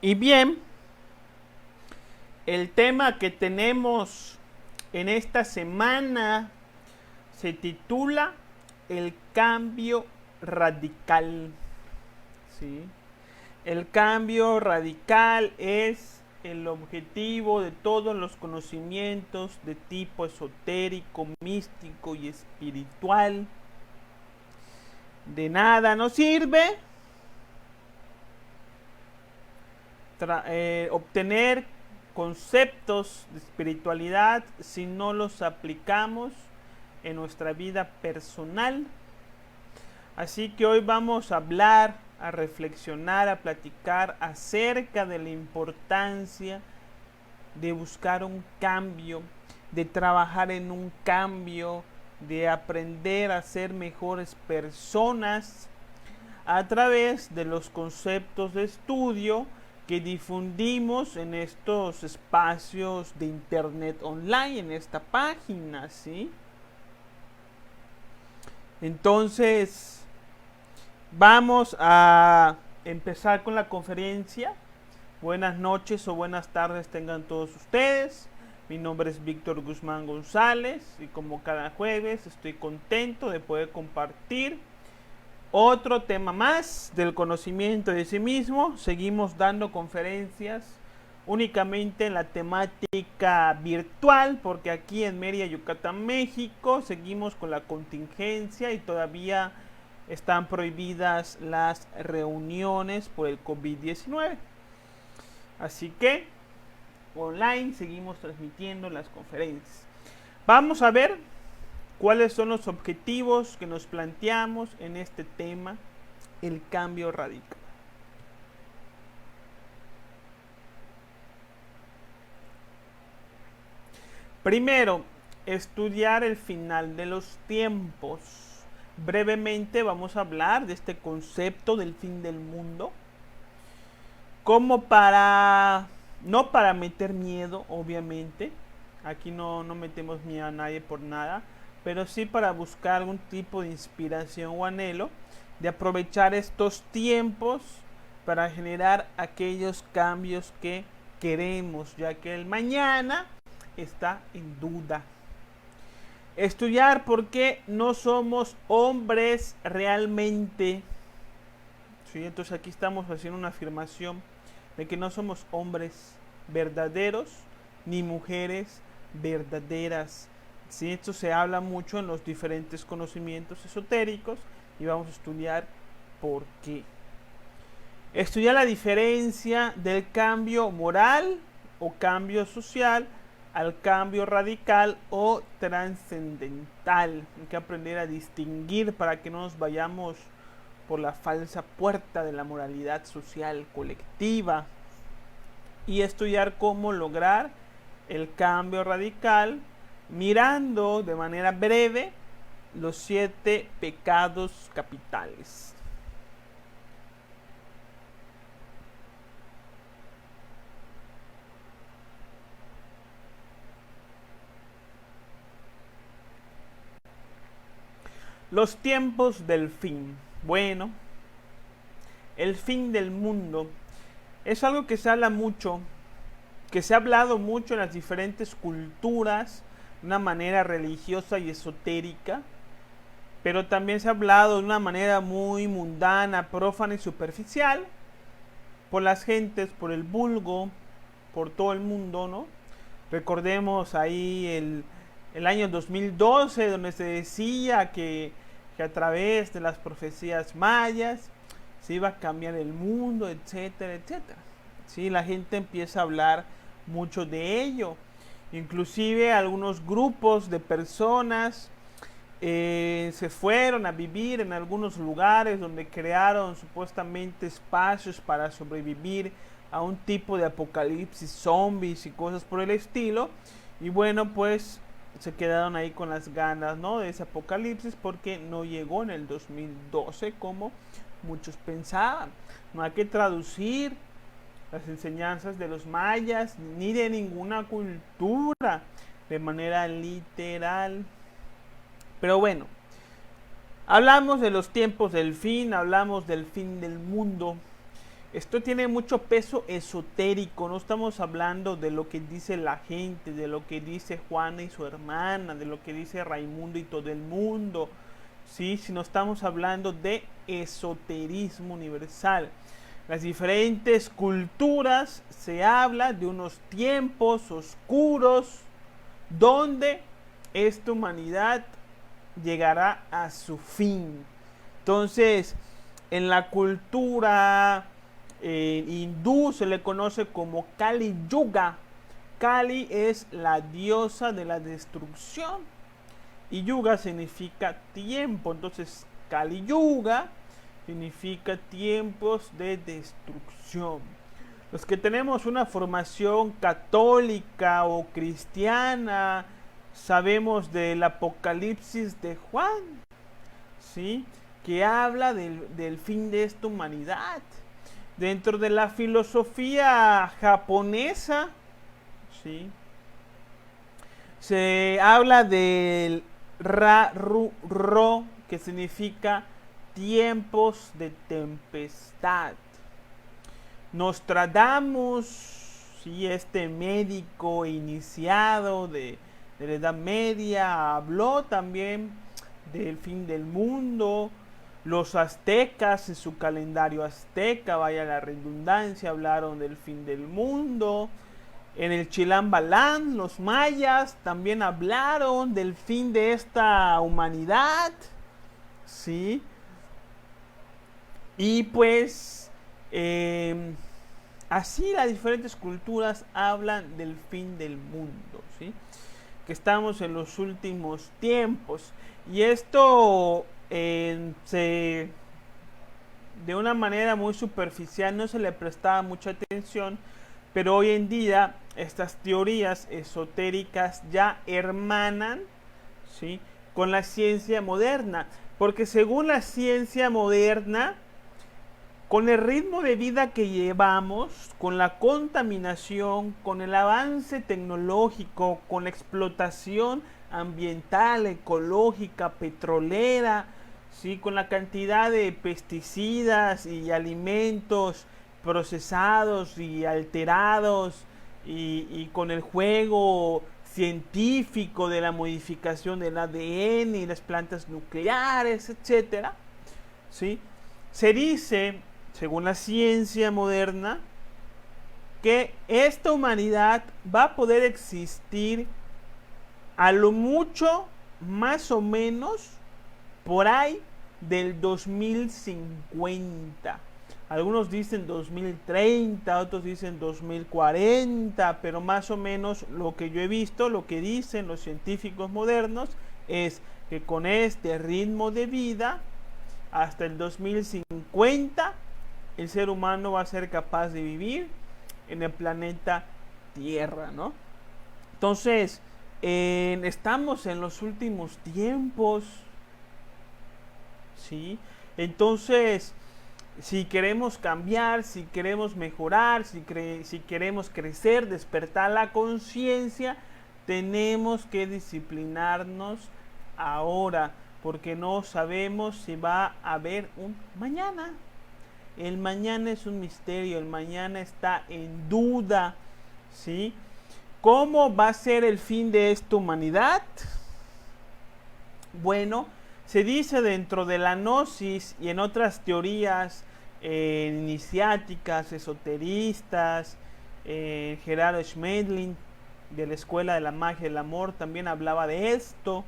Y bien, el tema que tenemos en esta semana se titula El cambio radical. ¿Sí? El cambio radical es el objetivo de todos los conocimientos de tipo esotérico, místico y espiritual. De nada nos sirve obtener conceptos de espiritualidad si no los aplicamos en nuestra vida personal. Así que hoy vamos a hablar, a reflexionar, a platicar acerca de la importancia de buscar un cambio, de trabajar en un cambio, de aprender a ser mejores personas a través de los conceptos de estudio que difundimos en estos espacios de internet online, en esta página, ¿sí? Entonces, vamos a empezar con la conferencia. Buenas noches o buenas tardes tengan todos ustedes. Mi nombre es Víctor Guzmán González y como cada jueves estoy contento de poder compartir otro tema más del conocimiento de sí mismo. Seguimos dando conferencias únicamente en la temática virtual, porque aquí en Mérida, Yucatán, México, seguimos con la contingencia y todavía están prohibidas las reuniones por el COVID-19. Así que online seguimos transmitiendo las conferencias. Vamos a ver cuáles son los objetivos que nos planteamos en este tema, el cambio radical. Primero, estudiar el final de los tiempos. Brevemente vamos a hablar de este concepto del fin del mundo, como no para meter miedo, obviamente, aquí no metemos miedo a nadie por nada, pero sí para buscar algún tipo de inspiración o anhelo de aprovechar estos tiempos para generar aquellos cambios que queremos, ya que el mañana está en duda. Estudiar por qué no somos hombres realmente. ¿Sí? Entonces aquí estamos haciendo una afirmación de que no somos hombres verdaderos ni mujeres verdaderas. ¿Sí? Esto se habla mucho en los diferentes conocimientos esotéricos y vamos a estudiar por qué. Estudiar la diferencia del cambio moral o cambio social al cambio radical o trascendental. Hay que aprender a distinguir para que no nos vayamos por la falsa puerta de la moralidad social colectiva. Y estudiar cómo lograr el cambio radical mirando de manera breve los 7 pecados capitales. Los tiempos del fin. Bueno, el fin del mundo es algo que se habla mucho, que se ha hablado mucho en las diferentes culturas, de una manera religiosa y esotérica, pero también se ha hablado de una manera muy mundana, profana y superficial, por las gentes, por el vulgo, por todo el mundo, ¿no? Recordemos ahí el año 2012, donde se decía que a través de las profecías mayas se iba a cambiar el mundo, etcétera, etcétera. Sí, la gente empieza a hablar mucho de ello. Inclusive algunos grupos de personas se fueron a vivir en algunos lugares donde crearon supuestamente espacios para sobrevivir a un tipo de apocalipsis zombies y cosas por el estilo. Y bueno, pues se quedaron ahí con las ganas, ¿no?, de ese apocalipsis, porque no llegó en el 2012 como muchos pensaban. No hay que traducir las enseñanzas de los mayas ni de ninguna cultura de manera literal. Pero bueno, hablamos de los tiempos del fin, hablamos del fin del mundo. Esto tiene mucho peso esotérico, no estamos hablando de lo que dice la gente, de lo que dice Juana y su hermana, de lo que dice Raimundo y todo el mundo, ¿sí? Sino estamos hablando de esoterismo universal. Las diferentes culturas se habla de unos tiempos oscuros donde esta humanidad llegará a su fin. Entonces, en la cultura hindú se le conoce como Kali Yuga. Kali es la diosa de la destrucción y Yuga significa tiempo. Entonces, Kali Yuga significa tiempos de destrucción. Los que tenemos una formación católica o cristiana sabemos del Apocalipsis de Juan, ¿sí? Que habla del fin de esta humanidad. Dentro de la filosofía japonesa, ¿sí? Se habla del Ra-Ru-Ro, que significa tiempos de tempestad. Nostradamus, ¿sí? Este médico iniciado de la Edad Media, habló también del fin del mundo. Los aztecas en su calendario azteca, vaya la redundancia, hablaron del fin del mundo. En el Chilam Balam, los mayas también hablaron del fin de esta humanidad, ¿sí? Y pues así las diferentes culturas hablan del fin del mundo, ¿sí? Que estamos en los últimos tiempos. Y esto de una manera muy superficial no se le prestaba mucha atención, pero hoy en día estas teorías esotéricas ya hermanan, ¿sí? Con la ciencia moderna, porque según la ciencia moderna, con el ritmo de vida que llevamos, con la contaminación, con el avance tecnológico, con la explotación ambiental, ecológica, petrolera, ¿sí? Con la cantidad de pesticidas y alimentos procesados y alterados y con el juego científico de la modificación del ADN y las plantas nucleares, etcétera, ¿sí? Se dice, según la ciencia moderna, que esta humanidad va a poder existir a lo mucho, más o menos, por ahí del 2050. Algunos dicen 2030, otros dicen 2040, pero más o menos lo que yo he visto, lo que dicen los científicos modernos, es que con este ritmo de vida, hasta el 2050, el ser humano va a ser capaz de vivir en el planeta Tierra, ¿no? Entonces, estamos en los últimos tiempos, ¿sí? Entonces, si queremos cambiar, si queremos mejorar, si queremos crecer, despertar la conciencia, tenemos que disciplinarnos ahora, porque no sabemos si va a haber un mañana. El mañana es un misterio, el mañana está en duda, ¿sí? ¿Cómo va a ser el fin de esta humanidad? Bueno, se dice dentro de la gnosis y en otras teorías iniciáticas, esoteristas, Gerardo Schmedlin de la Escuela de la Magia del Amor también hablaba de esto,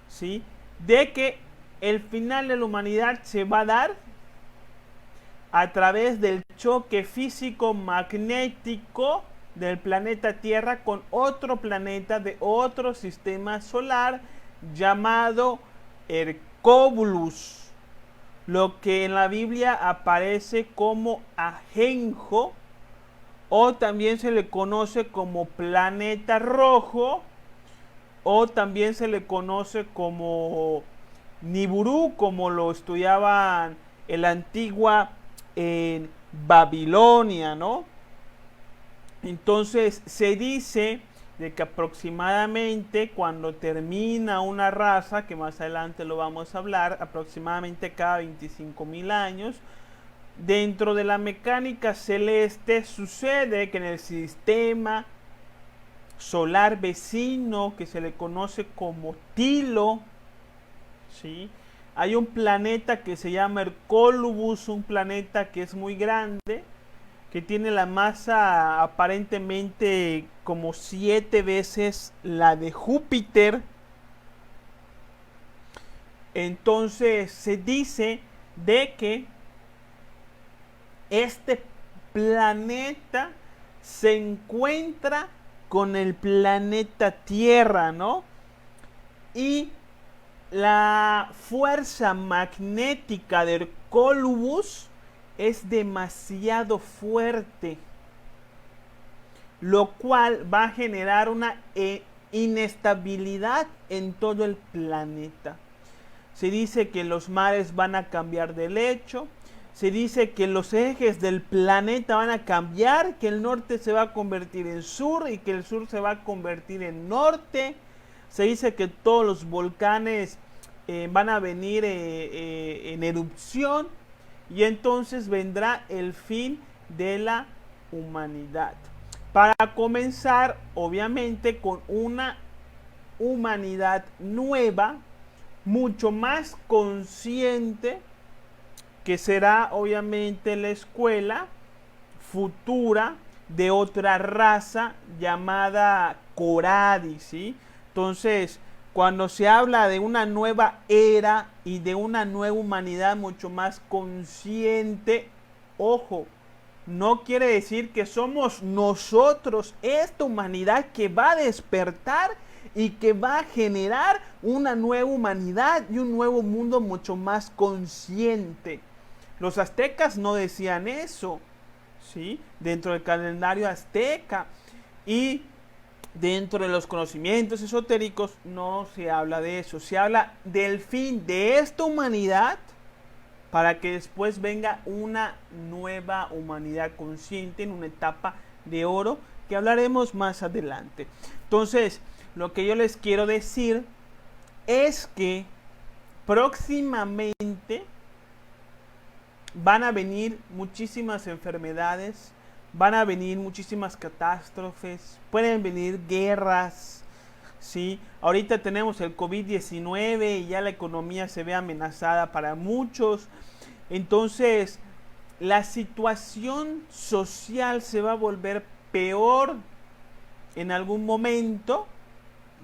¿sí? De que el final de la humanidad se va a dar a través del choque físico magnético del planeta Tierra con otro planeta de otro sistema solar llamado Hercóbulus, lo que en la Biblia aparece como Ajenjo, o también se le conoce como planeta rojo, o también se le conoce como Nibiru, como lo estudiaban en la antigua en Babilonia, ¿no? Entonces se dice de que aproximadamente cuando termina una raza, que más adelante lo vamos a hablar, aproximadamente cada 25,000 años, dentro de la mecánica celeste sucede que en el sistema solar vecino, que se le conoce como Tilo, ¿sí?, hay un planeta que se llama Hercólubus, un planeta que es muy grande, que tiene la masa aparentemente como 7 veces la de Júpiter. Entonces se dice de que este planeta se encuentra con el planeta Tierra, ¿no? Y la fuerza magnética de Hercólubus es demasiado fuerte, lo cual va a generar una inestabilidad en todo el planeta. Se dice que los mares van a cambiar de lecho, se dice que los ejes del planeta van a cambiar, que el norte se va a convertir en sur y que el sur se va a convertir en norte. Se dice que todos los volcanes van a venir en erupción y entonces vendrá el fin de la humanidad. Para comenzar, obviamente, con una humanidad nueva, mucho más consciente, que será obviamente la escuela futura de otra raza llamada Coradi, ¿sí? Entonces, cuando se habla de una nueva era y de una nueva humanidad mucho más consciente, ojo, no quiere decir que somos nosotros, esta humanidad que va a despertar y que va a generar una nueva humanidad y un nuevo mundo mucho más consciente. Los aztecas no decían eso, ¿sí?, dentro del calendario azteca, y dentro de los conocimientos esotéricos no se habla de eso. Se habla del fin de esta humanidad para que después venga una nueva humanidad consciente en una etapa de oro que hablaremos más adelante. Entonces, lo que yo les quiero decir es que próximamente van a venir muchísimas enfermedades, van a venir muchísimas catástrofes, pueden venir guerras, ¿sí? Ahorita tenemos el COVID-19 y ya la economía se ve amenazada para muchos. Entonces, la situación social se va a volver peor en algún momento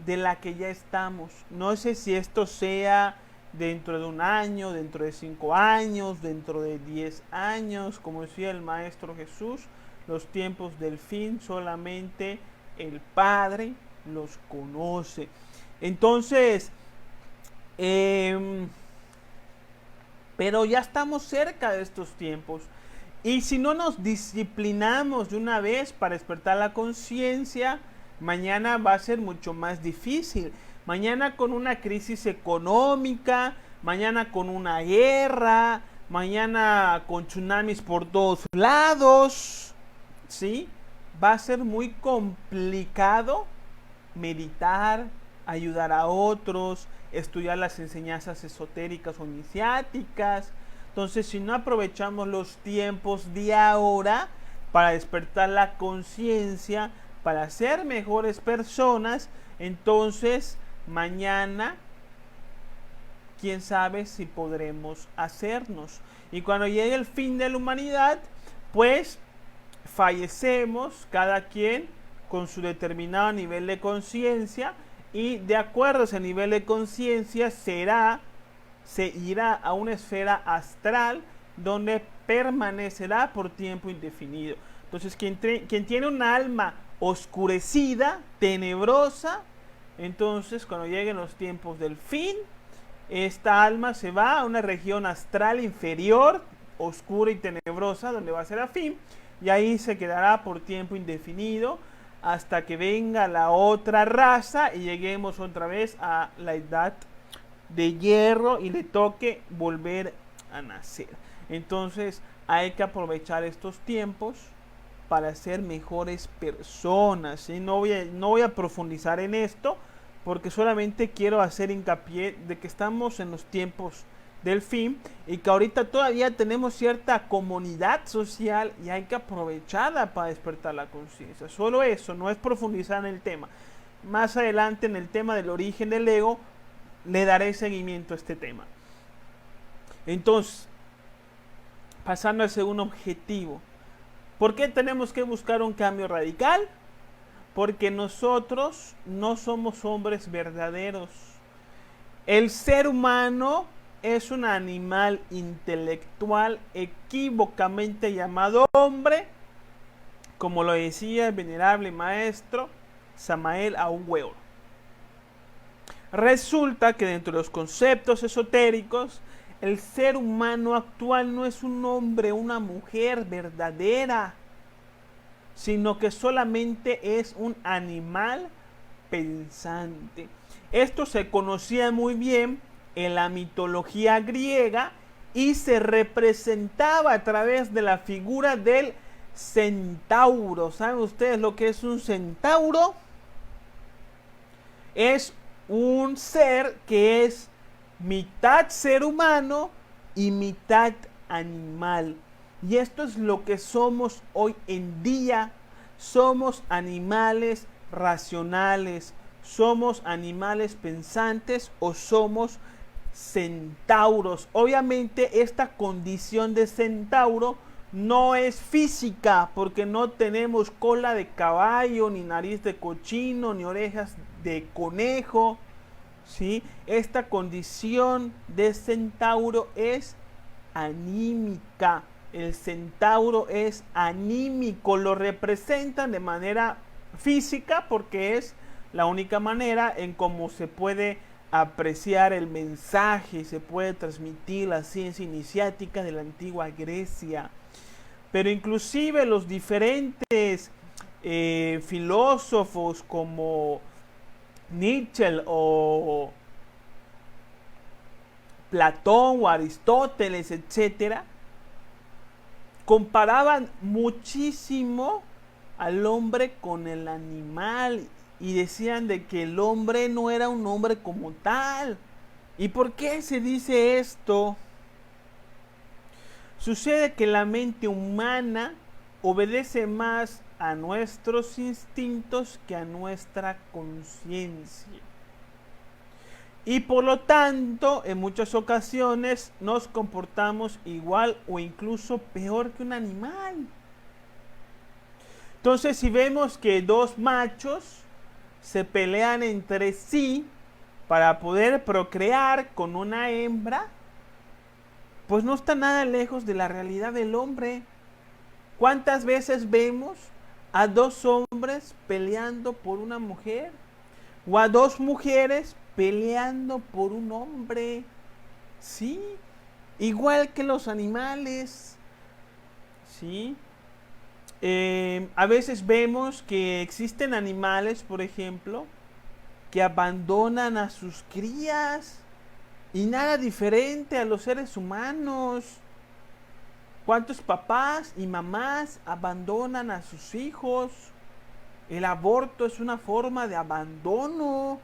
de la que ya estamos. No sé si esto sea dentro de un año, dentro de 5 años, dentro de 10 años, como decía el Maestro Jesús, los tiempos del fin solamente el Padre los conoce. Entonces, pero ya estamos cerca de estos tiempos. Y si no nos disciplinamos de una vez para despertar la conciencia, mañana va a ser mucho más difícil. Mañana con una crisis económica, mañana con una guerra, mañana con tsunamis por todos lados, ¿sí? Va a ser muy complicado meditar, ayudar a otros, estudiar las enseñanzas esotéricas o iniciáticas. Entonces, si no aprovechamos los tiempos de ahora para despertar la conciencia, para ser mejores personas, entonces mañana, quién sabe si podremos hacernos. Y cuando llegue el fin de la humanidad, pues fallecemos cada quien con su determinado nivel de conciencia, y de acuerdo a ese nivel de conciencia se irá a una esfera astral donde permanecerá por tiempo indefinido. Entonces, quien tiene un alma oscurecida, tenebrosa, entonces cuando lleguen los tiempos del fin, esta alma se va a una región astral inferior, oscura y tenebrosa, donde va a ser afín, y ahí se quedará por tiempo indefinido hasta que venga la otra raza y lleguemos otra vez a la edad de hierro y le toque volver a nacer. Entonces hay que aprovechar estos tiempos para ser mejores personas, ¿sí? No voy a profundizar en esto porque solamente quiero hacer hincapié de que estamos en los tiempos del fin y que ahorita todavía tenemos cierta comunidad social y hay que aprovecharla para despertar la conciencia. Solo eso, no es profundizar en el tema. Más adelante en el tema del origen del ego le daré seguimiento a este tema. Entonces, pasando al segundo objetivo. ¿Por qué tenemos que buscar un cambio radical? Porque nosotros no somos hombres verdaderos. El ser humano es un animal intelectual equívocamente llamado hombre, como lo decía el venerable maestro Samael Aun Weor. Resulta que dentro de los conceptos esotéricos, el ser humano actual no es un hombre o una mujer verdadera, sino que solamente es un animal pensante. Esto se conocía muy bien en la mitología griega y se representaba a través de la figura del centauro. ¿Saben ustedes lo que es un centauro? Es un ser que es mitad ser humano y mitad animal. Y esto es lo que somos hoy en día. Somos animales racionales, somos animales pensantes o somos centauros. Obviamente esta condición de centauro no es física porque no tenemos cola de caballo, ni nariz de cochino, ni orejas de conejo, ¿sí? Esta condición de centauro es anímica. El centauro es anímico, lo representan de manera física porque es la única manera en cómo se puede apreciar el mensaje, se puede transmitir la ciencia iniciática de la antigua Grecia. Pero inclusive los diferentes filósofos como Nietzsche o Platón o Aristóteles, etcétera, comparaban muchísimo al hombre con el animal y decían de que el hombre no era un hombre como tal. ¿Y por qué se dice esto? Sucede que la mente humana obedece más a nuestros instintos que a nuestra conciencia. Y por lo tanto, en muchas ocasiones nos comportamos igual o incluso peor que un animal. Entonces, si vemos que dos machos se pelean entre sí para poder procrear con una hembra, pues no está nada lejos de la realidad del hombre. ¿Cuántas veces vemos a dos hombres peleando por una mujer? O a dos mujeres peleando por un hombre. Sí, igual que los animales. Sí. A veces vemos que existen animales, por ejemplo, que abandonan a sus crías. Y nada diferente a los seres humanos. ¿Cuántos papás y mamás abandonan a sus hijos? El aborto es una forma de abandono.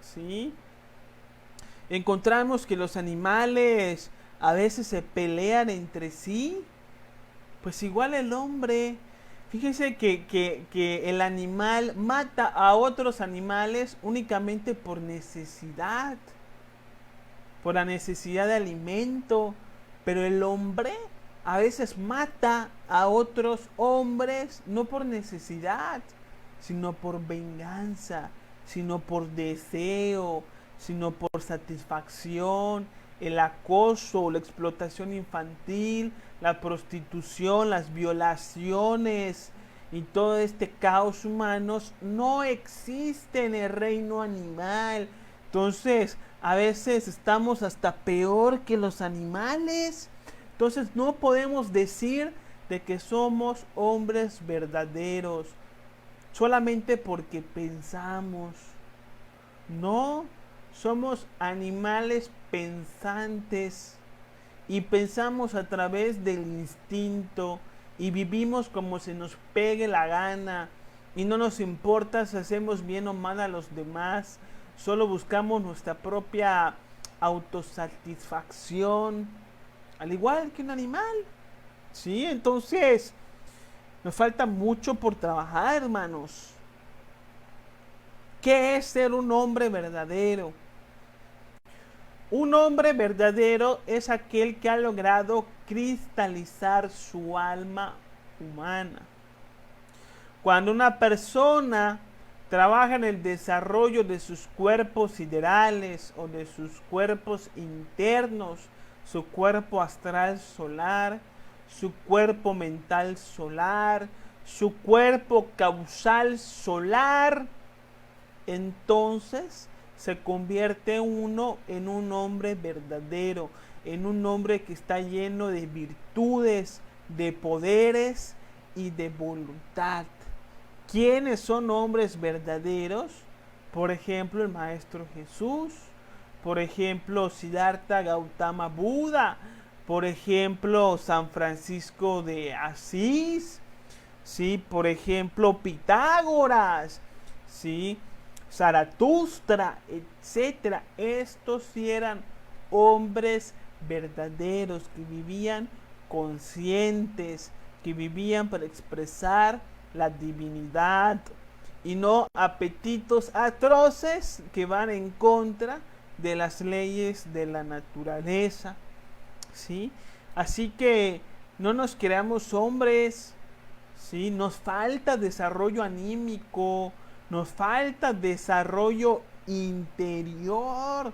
¿Sí? Encontramos que los animales a veces se pelean entre sí. Pues igual el hombre. Fíjense que el animal mata a otros animales únicamente por necesidad. Por la necesidad de alimento. Pero el hombre a veces mata a otros hombres no por necesidad, sino por venganza, sino por deseo, sino por satisfacción. El acoso, la explotación infantil, la prostitución, las violaciones y todo este caos humano no existe en el reino animal. Entonces, a veces estamos hasta peor que los animales. Entonces, no podemos decir de que somos hombres verdaderos solamente porque pensamos. No, somos animales pensantes y pensamos a través del instinto y vivimos como se nos pegue la gana y no nos importa si hacemos bien o mal a los demás. Solo buscamos nuestra propia autosatisfacción, al igual que un animal. Sí, entonces nos falta mucho por trabajar, hermanos. ¿Qué es ser un hombre verdadero? Un hombre verdadero es aquel que ha logrado cristalizar su alma humana. Cuando una persona trabaja en el desarrollo de sus cuerpos siderales o de sus cuerpos internos, su cuerpo astral solar, su cuerpo mental solar, su cuerpo causal solar, entonces se convierte uno en un hombre verdadero, en un hombre que está lleno de virtudes, de poderes y de voluntad. ¿Quiénes son hombres verdaderos? Por ejemplo, el Maestro Jesús, por ejemplo, Siddhartha Gautama Buda, por ejemplo, San Francisco de Asís, ¿sí? Por ejemplo, Pitágoras, ¿sí? Zaratustra, etcétera. Estos sí eran hombres verdaderos que vivían conscientes, que vivían para expresar la divinidad y no apetitos atroces que van en contra de las leyes de la naturaleza, ¿sí? Así que no nos creamos hombres, ¿sí? Nos falta desarrollo anímico, nos falta desarrollo interior,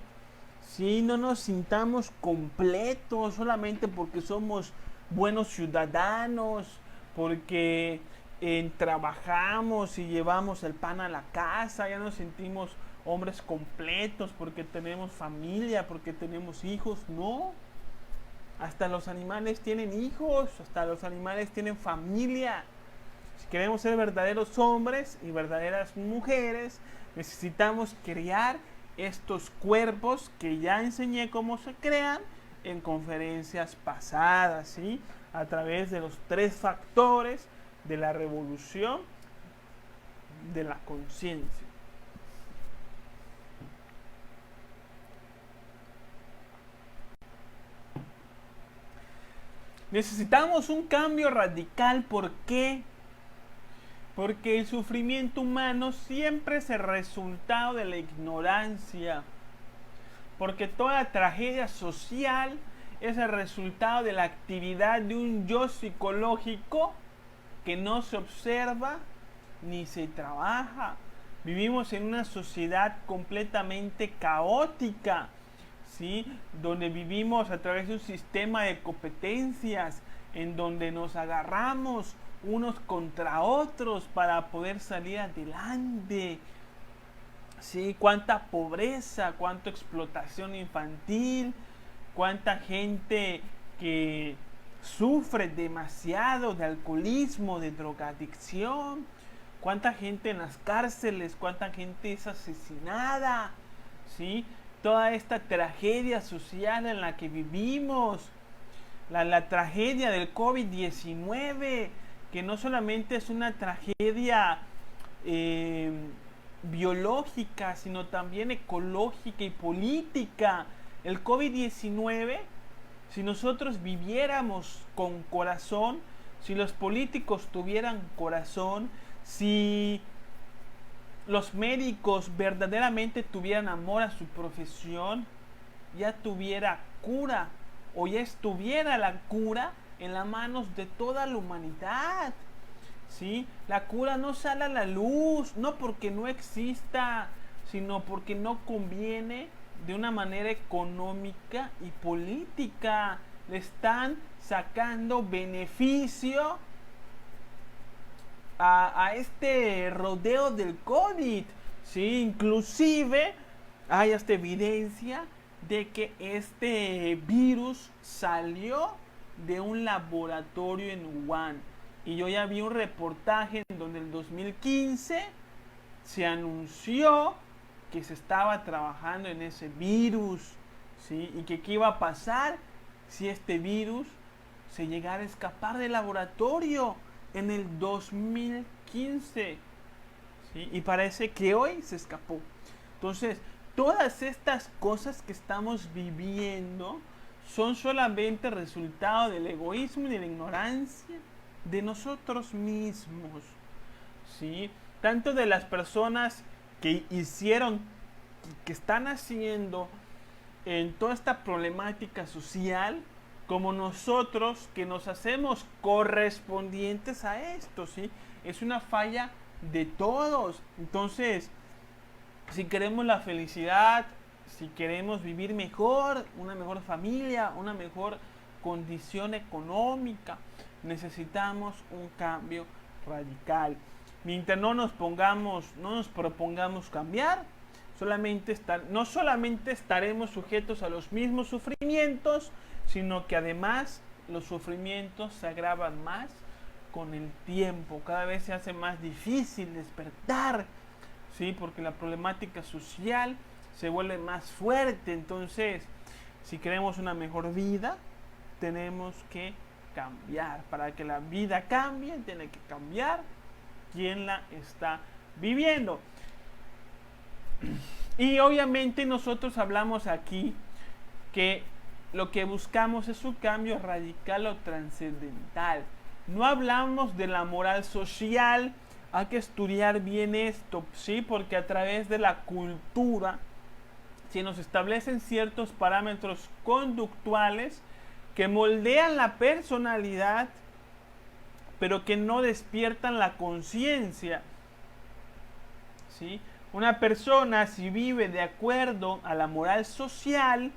¿sí? No nos sintamos completos solamente porque somos buenos ciudadanos, porque trabajamos y llevamos el pan a la casa, ya nos sentimos hombres completos porque tenemos familia, porque tenemos hijos. No, hasta los animales tienen hijos, hasta los animales tienen familia. Si queremos ser verdaderos hombres y verdaderas mujeres, necesitamos crear estos cuerpos que ya enseñé cómo se crean en conferencias pasadas, ¿sí? A través de los 3 factores de la revolución de la conciencia. Necesitamos un cambio radical. ¿Por qué? Porque el sufrimiento humano siempre es el resultado de la ignorancia. Porque toda tragedia social es el resultado de la actividad de un yo psicológico que no se observa ni se trabaja. Vivimos en una sociedad completamente caótica, ¿sí? Donde vivimos a través de un sistema de competencias, en donde nos agarramos unos contra otros para poder salir adelante. ¿Sí? Cuánta pobreza, cuánta explotación infantil, cuánta gente que sufre demasiado de alcoholismo, de drogadicción, cuánta gente en las cárceles, cuánta gente es asesinada, ¿sí? Toda esta tragedia social en la que vivimos, la tragedia del COVID-19, que no solamente es una tragedia biológica, sino también ecológica y política. El COVID-19, si nosotros viviéramos con corazón, si los políticos tuvieran corazón, si los médicos verdaderamente tuvieran amor a su profesión, ya tuviera cura, o ya estuviera la cura en las manos de toda la humanidad. ¿Sí? La cura no sale a la luz, no porque no exista, sino porque no conviene de una manera económica y política. Le están sacando beneficio a este rodeo del COVID, ¿sí? Inclusive hay hasta evidencia de que este virus salió de un laboratorio en Wuhan. Y yo ya vi un reportaje en donde en el 2015 se anunció que se estaba trabajando en ese virus, ¿sí? Y que qué iba a pasar si este virus se llegara a escapar del laboratorio en el 2015, ¿sí? Y parece que hoy se escapó. Entonces, todas estas cosas que estamos viviendo son solamente resultado del egoísmo y de la ignorancia de nosotros mismos, ¿sí? Tanto de las personas que hicieron, que están haciendo en toda esta problemática social, como nosotros que nos hacemos correspondientes a esto, ¿sí? Es una falla de todos. Entonces, si queremos la felicidad, si queremos vivir mejor, una mejor familia, una mejor condición económica, necesitamos un cambio radical. Mientras no nos propongamos cambiar, no solamente estaremos sujetos a los mismos sufrimientos, sino que además los sufrimientos se agravan más con el tiempo. Cada vez se hace más difícil despertar, ¿sí? Porque la problemática social se vuelve más fuerte. Entonces, si queremos una mejor vida, tenemos que cambiar. Para que la vida cambie, tiene que cambiar quien la está viviendo. Y obviamente nosotros hablamos aquí que lo que buscamos es un cambio radical o trascendental. No hablamos de la moral social. Hay que estudiar bien esto, ¿sí? Porque a través de la cultura se nos establecen ciertos parámetros conductuales que moldean la personalidad, pero que no despiertan la conciencia, ¿sí? Una persona, si vive de acuerdo a la moral social,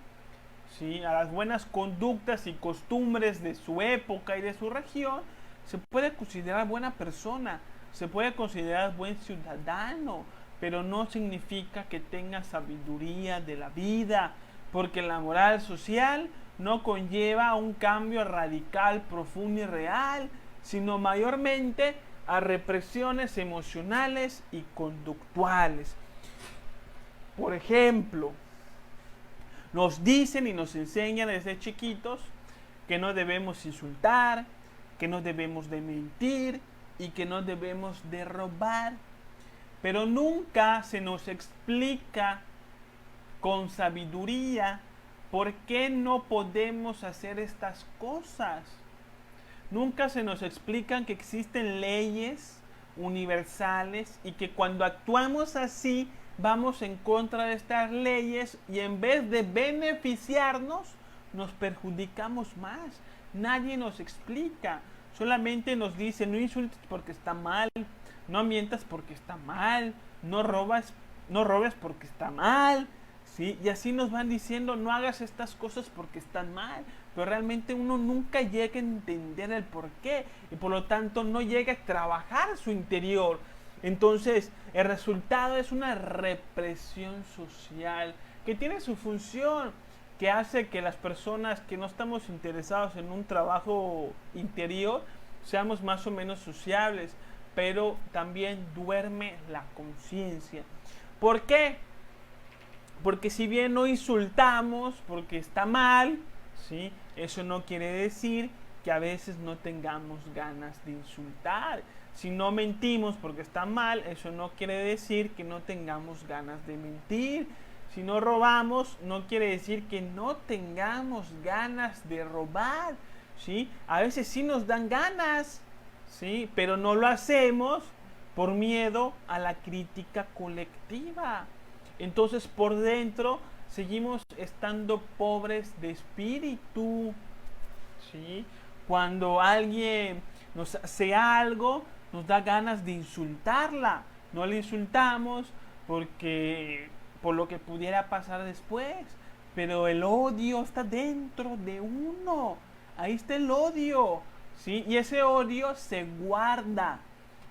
¿sí?, a las buenas conductas y costumbres de su época y de su región, se puede considerar buena persona, se puede considerar buen ciudadano, pero no significa que tenga sabiduría de la vida, porque la moral social no conlleva un cambio radical, profundo y real, sino mayormente a represiones emocionales y conductuales. Por ejemplo, nos dicen y nos enseñan desde chiquitos que no debemos insultar, que no debemos de mentir y que no debemos de robar. Pero nunca se nos explica con sabiduría por qué no podemos hacer estas cosas. Nunca se nos explican que existen leyes universales y que cuando actuamos así vamos en contra de estas leyes y en vez de beneficiarnos nos perjudicamos más. Nadie nos explica, solamente nos dice no insultes porque está mal, no mientas porque está mal, no robes porque está mal, ¿sí? Y así nos van diciendo no hagas estas cosas porque están mal, pero realmente uno nunca llega a entender el porqué y por lo tanto no llega a trabajar su interior. Entonces el resultado es una represión social que tiene su función, que hace que las personas que no estamos interesados en un trabajo interior seamos más o menos sociables, pero también duerme la conciencia. ¿Por qué? Porque si bien no insultamos porque está mal, ¿sí?, eso no quiere decir que a veces no tengamos ganas de insultar. Si no mentimos porque está mal, eso no quiere decir que no tengamos ganas de mentir. Si no robamos, no quiere decir que no tengamos ganas de robar, ¿sí? A veces sí nos dan ganas, ¿sí?, pero no lo hacemos por miedo a la crítica colectiva. Entonces por dentro seguimos estando pobres de espíritu, ¿sí? Cuando alguien nos hace algo, nos da ganas de insultarla. No le insultamos por lo que pudiera pasar después, pero el odio está dentro de uno. Ahí está el odio, ¿sí? Y ese odio se guarda.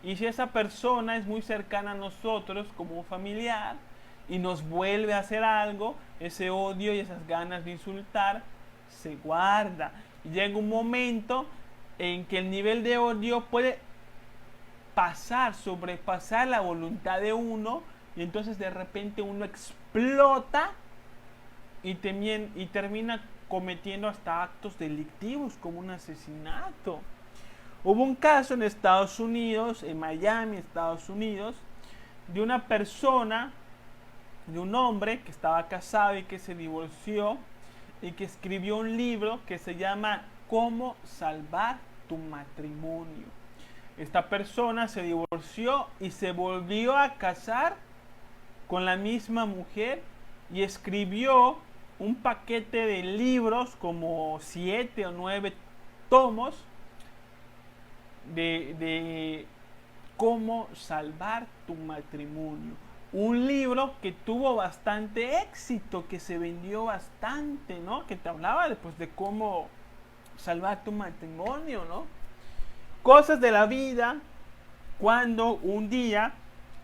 Y si esa persona es muy cercana a nosotros como un familiar y nos vuelve a hacer algo, ese odio y esas ganas de insultar se guarda. Y llega un momento en que el nivel de odio puede sobrepasar la voluntad de uno, y entonces de repente uno explota y termina cometiendo hasta actos delictivos como un asesinato. Hubo un caso en Estados Unidos, en Miami, Estados Unidos, de una persona de un hombre que estaba casado y que se divorció y que escribió un libro que se llama Cómo salvar tu matrimonio. Esta persona se divorció y se volvió a casar con la misma mujer y escribió un paquete de libros, como 7 o 9 tomos, de cómo salvar tu matrimonio. Un libro que tuvo bastante éxito, que se vendió bastante, ¿no? Que te hablaba después de cómo salvar tu matrimonio, ¿no? Cosas de la vida, cuando un día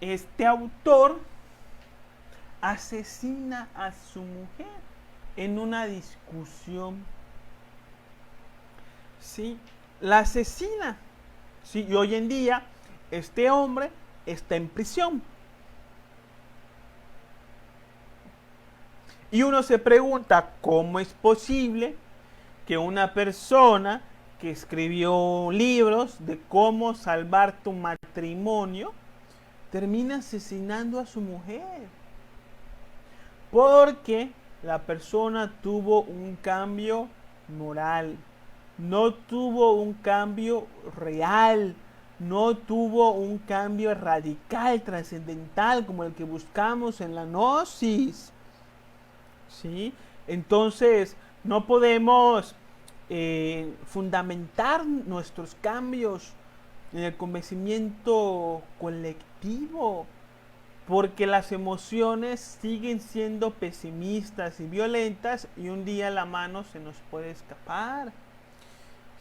este autor asesina a su mujer en una discusión. Sí, la asesina. Sí, y hoy en día este hombre está en prisión. Y uno se pregunta cómo es posible que una persona que escribió libros de cómo salvar tu matrimonio termine asesinando a su mujer. Porque la persona tuvo un cambio moral, no tuvo un cambio real, no tuvo un cambio radical, trascendental, como el que buscamos en la gnosis. ¿Sí? Entonces, no podemos fundamentar nuestros cambios en el convencimiento colectivo, porque las emociones siguen siendo pesimistas y violentas y un día la mano se nos puede escapar.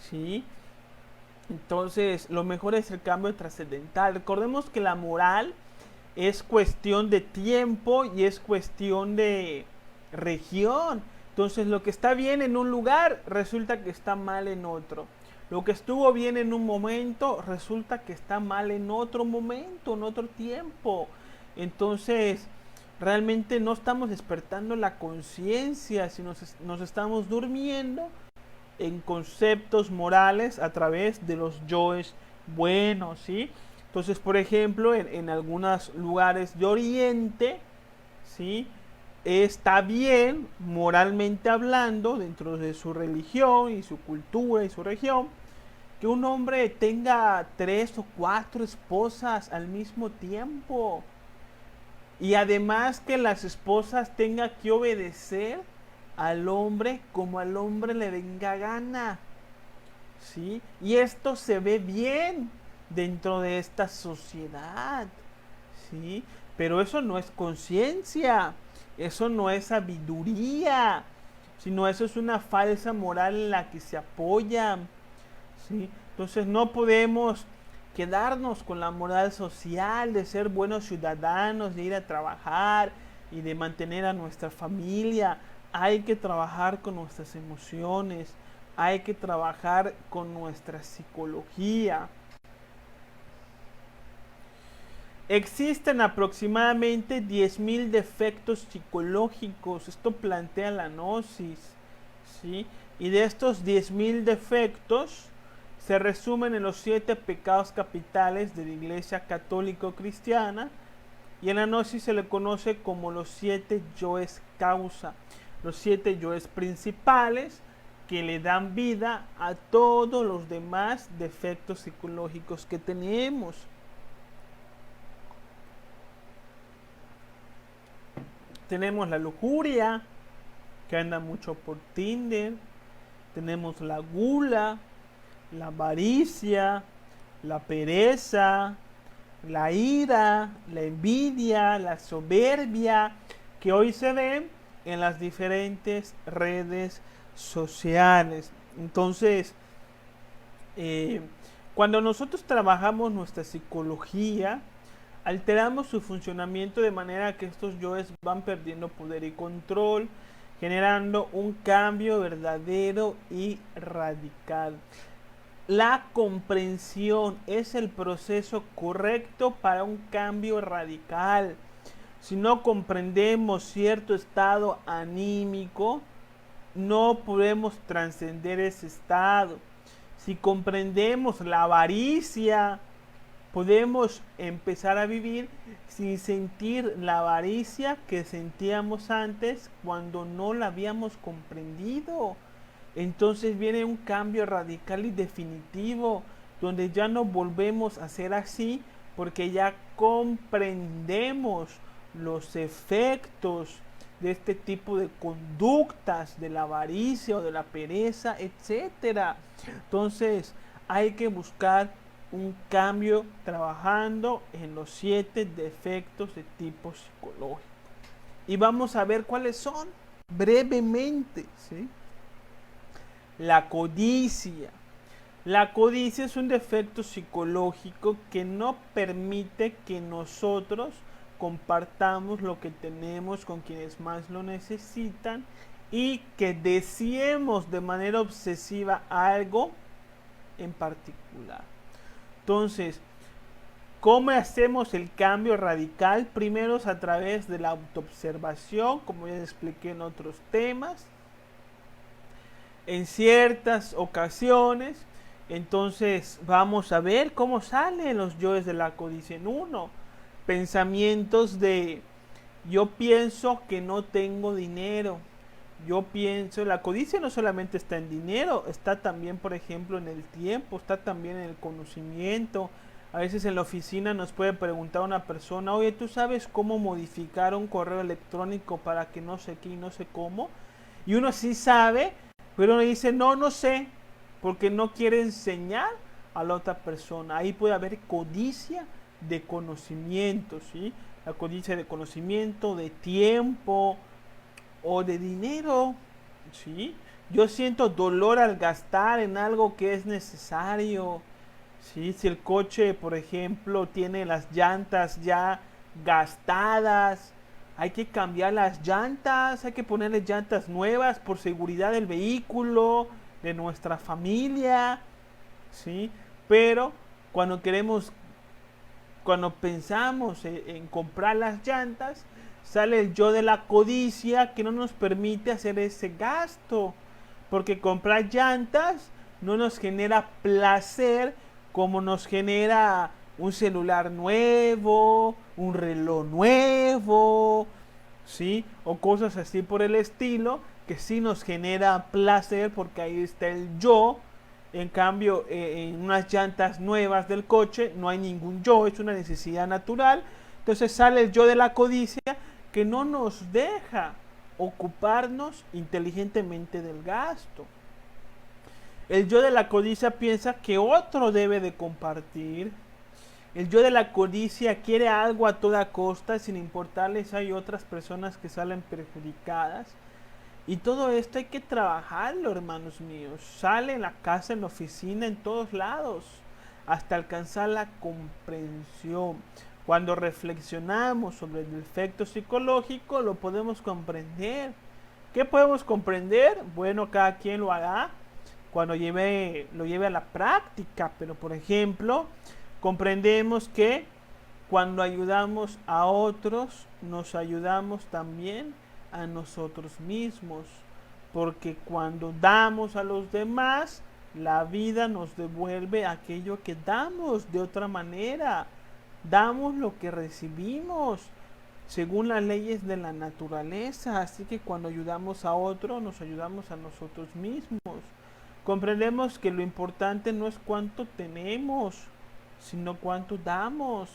¿Sí? Entonces, lo mejor es el cambio trascendental. Recordemos que la moral es cuestión de tiempo y es cuestión de región. Entonces, lo que está bien en un lugar resulta que está mal en otro. Lo que estuvo bien en un momento resulta que está mal en otro momento, en otro tiempo. Entonces, realmente no estamos despertando la conciencia, sino nos estamos durmiendo en conceptos morales a través de los yoes buenos, ¿sí? Entonces, por ejemplo, en algunos lugares de Oriente, ¿sí? Está bien, moralmente hablando, dentro de su religión y su cultura y su región, que un hombre tenga 3 o 4 esposas al mismo tiempo. Y además que las esposas tengan que obedecer al hombre como al hombre le venga gana. ¿Sí? Y esto se ve bien dentro de esta sociedad. ¿Sí? Pero eso no es conciencia, eso no es sabiduría, sino eso es una falsa moral en la que se apoyan. ¿Sí? Entonces no podemos quedarnos con la moral social de ser buenos ciudadanos, de ir a trabajar y de mantener a nuestra familia. Hay que trabajar con nuestras emociones, hay que trabajar con nuestra psicología. Existen aproximadamente 10.000 defectos psicológicos. Esto plantea la gnosis, ¿sí? Y de estos 10.000 defectos se resumen en los 7 pecados capitales de la Iglesia católico-cristiana, y en la gnosis se le conoce como los 7 yoes causa, los 7 yoes principales que le dan vida a todos los demás defectos psicológicos que tenemos. Tenemos la lujuria, que anda mucho por Tinder. Tenemos la gula, la avaricia, la pereza, la ira, la envidia, la soberbia, que hoy se ven en las diferentes redes sociales. Entonces, cuando nosotros trabajamos nuestra psicología, alteramos su funcionamiento de manera que estos yoes van perdiendo poder y control, generando un cambio verdadero y radical. La comprensión es el proceso correcto para un cambio radical. Si no comprendemos cierto estado anímico, no podemos trascender ese estado. Si comprendemos la avaricia, podemos empezar a vivir sin sentir la avaricia que sentíamos antes cuando no la habíamos comprendido. Entonces viene un cambio radical y definitivo, donde ya no volvemos a ser así, porque ya comprendemos los efectos de este tipo de conductas, de la avaricia o de la pereza, etcétera. Entonces hay que buscar un cambio trabajando en los 7 defectos de tipo psicológico. Y vamos a ver cuáles son brevemente, ¿sí? La codicia. La codicia es un defecto psicológico que no permite que nosotros compartamos lo que tenemos con quienes más lo necesitan y que deseemos de manera obsesiva algo en particular. Entonces, ¿cómo hacemos el cambio radical? Primero es a través de la autoobservación, como ya expliqué en otros temas. En ciertas ocasiones, entonces vamos a ver cómo salen los yoes de la codicia en uno. Pensamientos de yo pienso que no tengo dinero. Yo pienso, la codicia no solamente está en dinero, está también, por ejemplo, en el tiempo, está también en el conocimiento. A veces en la oficina nos puede preguntar una persona, oye, ¿tú sabes cómo modificar un correo electrónico para que no sé qué y no sé cómo? Y uno sí sabe, pero uno dice, no sé, porque no quiere enseñar a la otra persona. Ahí puede haber codicia de conocimiento, ¿sí? La codicia de conocimiento, de tiempo o de dinero, ¿sí? Yo siento dolor al gastar en algo que es necesario, ¿sí? Si el coche, por ejemplo, tiene las llantas ya gastadas, hay que cambiar las llantas, hay que ponerle llantas nuevas por seguridad del vehículo, de nuestra familia, ¿sí? Pero cuando cuando pensamos en comprar las llantas, sale el yo de la codicia que no nos permite hacer ese gasto, porque comprar llantas no nos genera placer como nos genera un celular nuevo, un reloj nuevo, ¿sí? O cosas así por el estilo, que sí nos genera placer porque ahí está el yo. En cambio, en unas llantas nuevas del coche no hay ningún yo, es una necesidad natural. Entonces sale el yo de la codicia que no nos deja ocuparnos inteligentemente del gasto. El yo de la codicia piensa que otro debe de compartir. El yo de la codicia quiere algo a toda costa, sin importarles si hay otras personas que salen perjudicadas. Y todo esto hay que trabajarlo, hermanos míos. Sale en la casa, en la oficina, en todos lados, hasta alcanzar la comprensión. Cuando reflexionamos sobre el defecto psicológico, lo podemos comprender. ¿Qué podemos comprender? Bueno, cada quien lo hará cuando lo lleve a la práctica. Pero, por ejemplo, comprendemos que cuando ayudamos a otros, nos ayudamos también a nosotros mismos, porque cuando damos a los demás, la vida nos devuelve aquello que damos de otra manera. Damos lo que recibimos según las leyes de la naturaleza, así que cuando ayudamos a otro, nos ayudamos a nosotros mismos. Comprendemos que lo importante no es cuánto tenemos, sino cuánto damos.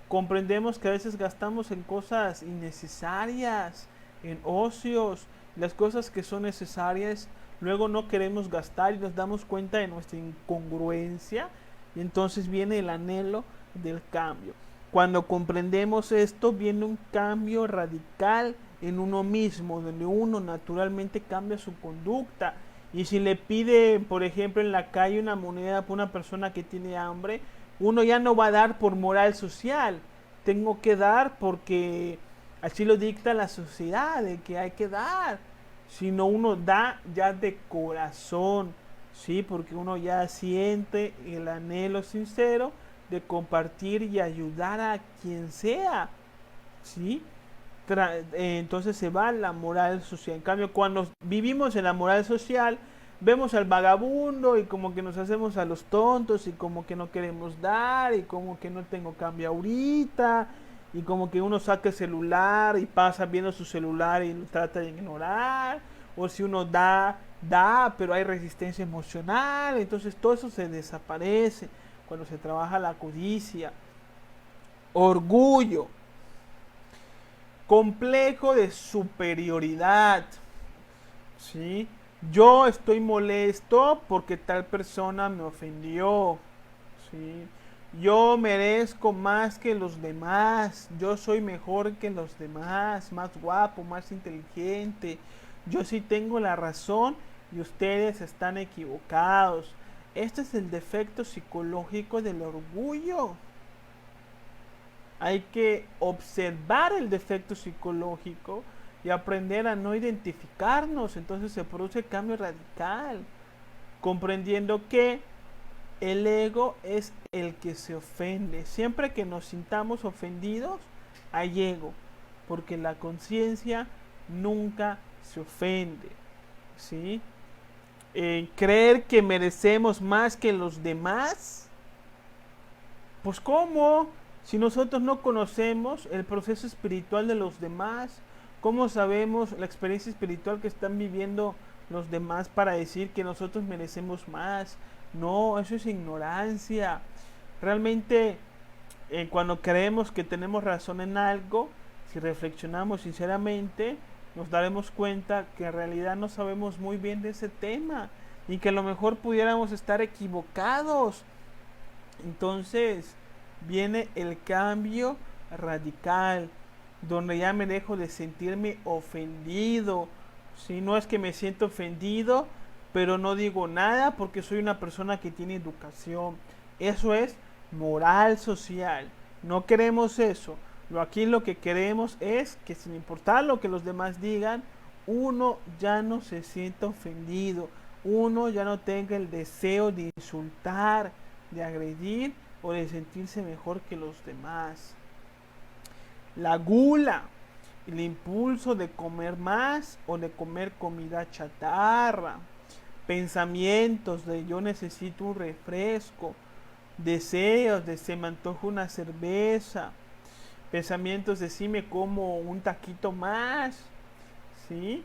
Comprendemos que a veces gastamos en cosas innecesarias, en ocios, las cosas que son necesarias, luego no queremos gastar y nos damos cuenta de nuestra incongruencia y entonces viene el anhelo del cambio. Cuando comprendemos esto, viene un cambio radical en uno mismo, donde uno naturalmente cambia su conducta. Y si le pide, por ejemplo, en la calle una moneda por una persona que tiene hambre, uno ya no va a dar por moral social. Tengo que dar porque así lo dicta la sociedad, de que hay que dar. Sino uno da ya de corazón, ¿sí? Porque uno ya siente el anhelo sincero de compartir y ayudar a quien sea, ¿sí? Entonces se va la moral social. En cambio, cuando vivimos en la moral social, vemos al vagabundo y como que nos hacemos a los tontos y como que no queremos dar y como que no tengo cambio ahorita y como que uno saca el celular y pasa viendo su celular y lo trata de ignorar, o si uno da, pero hay resistencia emocional, entonces todo eso se desaparece cuando se trabaja la codicia. Orgullo, complejo de superioridad, ¿sí? Yo estoy molesto porque tal persona me ofendió, ¿sí? Yo merezco más que los demás, yo soy mejor que los demás, más guapo, más inteligente, yo sí tengo la razón y ustedes están equivocados. Este es el defecto psicológico del orgullo. Hay que observar el defecto psicológico y aprender a no identificarnos. Entonces se produce el cambio radical, comprendiendo que el ego es el que se ofende. Siempre que nos sintamos ofendidos, hay ego, porque la conciencia nunca se ofende, ¿sí? Creer que merecemos más que los demás, pues ¿cómo? Si nosotros no conocemos el proceso espiritual de los demás, ¿cómo sabemos la experiencia espiritual que están viviendo los demás para decir que nosotros merecemos más? No, eso es ignorancia. Realmente, cuando creemos que tenemos razón en algo, si reflexionamos sinceramente, nos daremos cuenta que en realidad no sabemos muy bien de ese tema y que a lo mejor pudiéramos estar equivocados. Entonces viene el cambio radical, donde ya me dejo de sentirme ofendido. Si no es que me siento ofendido, pero no digo nada porque soy una persona que tiene educación. Eso es moral social. No queremos eso. Aquí lo que queremos es que sin importar lo que los demás digan, uno ya no se sienta ofendido. Uno ya no tenga el deseo de insultar, de agredir o de sentirse mejor que los demás. La gula, el impulso de comer más o de comer comida chatarra. Pensamientos de yo necesito un refresco. Deseos de se me antoja una cerveza. Pensamientos de si me como un taquito más. ¿Sí?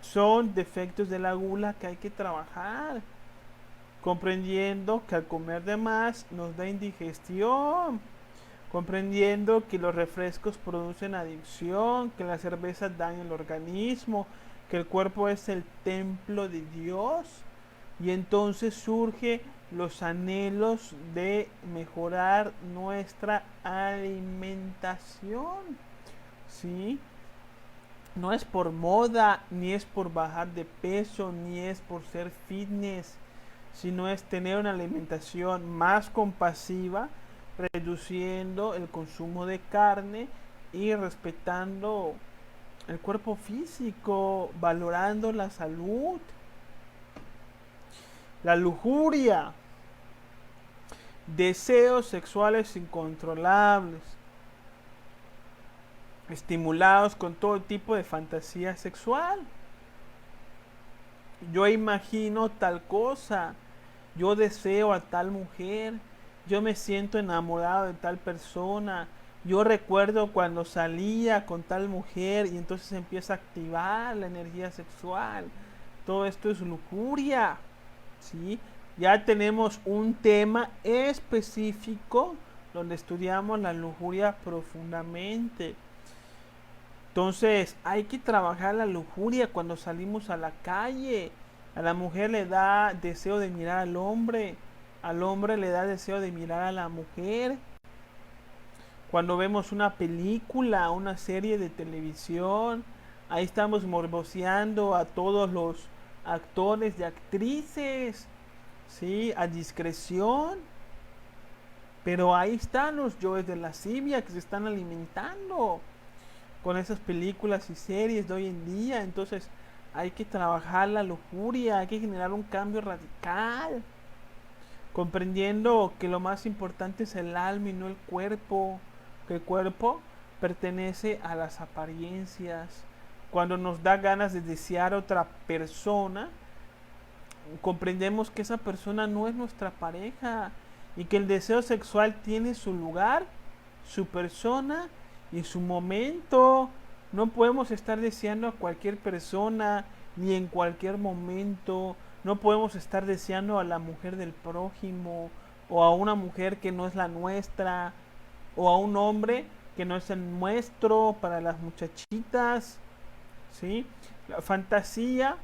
Son defectos de la gula que hay que trabajar, comprendiendo que al comer de más nos da indigestión, comprendiendo que los refrescos producen adicción, que la cerveza daña el organismo, que el cuerpo es el templo de Dios, y entonces surge los anhelos de mejorar nuestra alimentación, ¿sí? No es por moda, ni es por bajar de peso, ni es por ser fitness, sino es tener una alimentación más compasiva, reduciendo el consumo de carne y respetando el cuerpo físico, valorando la salud. La lujuria, deseos sexuales incontrolables, estimulados con todo tipo de fantasía sexual. Yo imagino tal cosa, yo deseo a tal mujer, yo me siento enamorado de tal persona, yo recuerdo cuando salía con tal mujer y entonces empieza a activar la energía sexual. Todo esto es lujuria, ¿sí? Ya tenemos un tema específico donde estudiamos la lujuria profundamente. Entonces hay que trabajar la lujuria cuando salimos a la calle. A la mujer le da deseo de mirar al hombre le da deseo de mirar a la mujer. Cuando vemos una película, una serie de televisión, ahí estamos morboseando a todos los actores y actrices, ¿sí? A discreción. Pero ahí están los yoes de lascivia que se están alimentando con esas películas y series de hoy en día. Entonces hay que trabajar la lujuria, hay que generar un cambio radical, comprendiendo que lo más importante es el alma y no el cuerpo, que el cuerpo pertenece a las apariencias. Cuando nos da ganas de desear a otra persona, comprendemos que esa persona no es nuestra pareja y que el deseo sexual tiene su lugar, su persona y su momento. No podemos estar deseando a cualquier persona ni en cualquier momento. No podemos estar deseando a la mujer del prójimo o a una mujer que no es la nuestra o a un hombre que no es el nuestro para las muchachitas. ¿Sí? La fantasía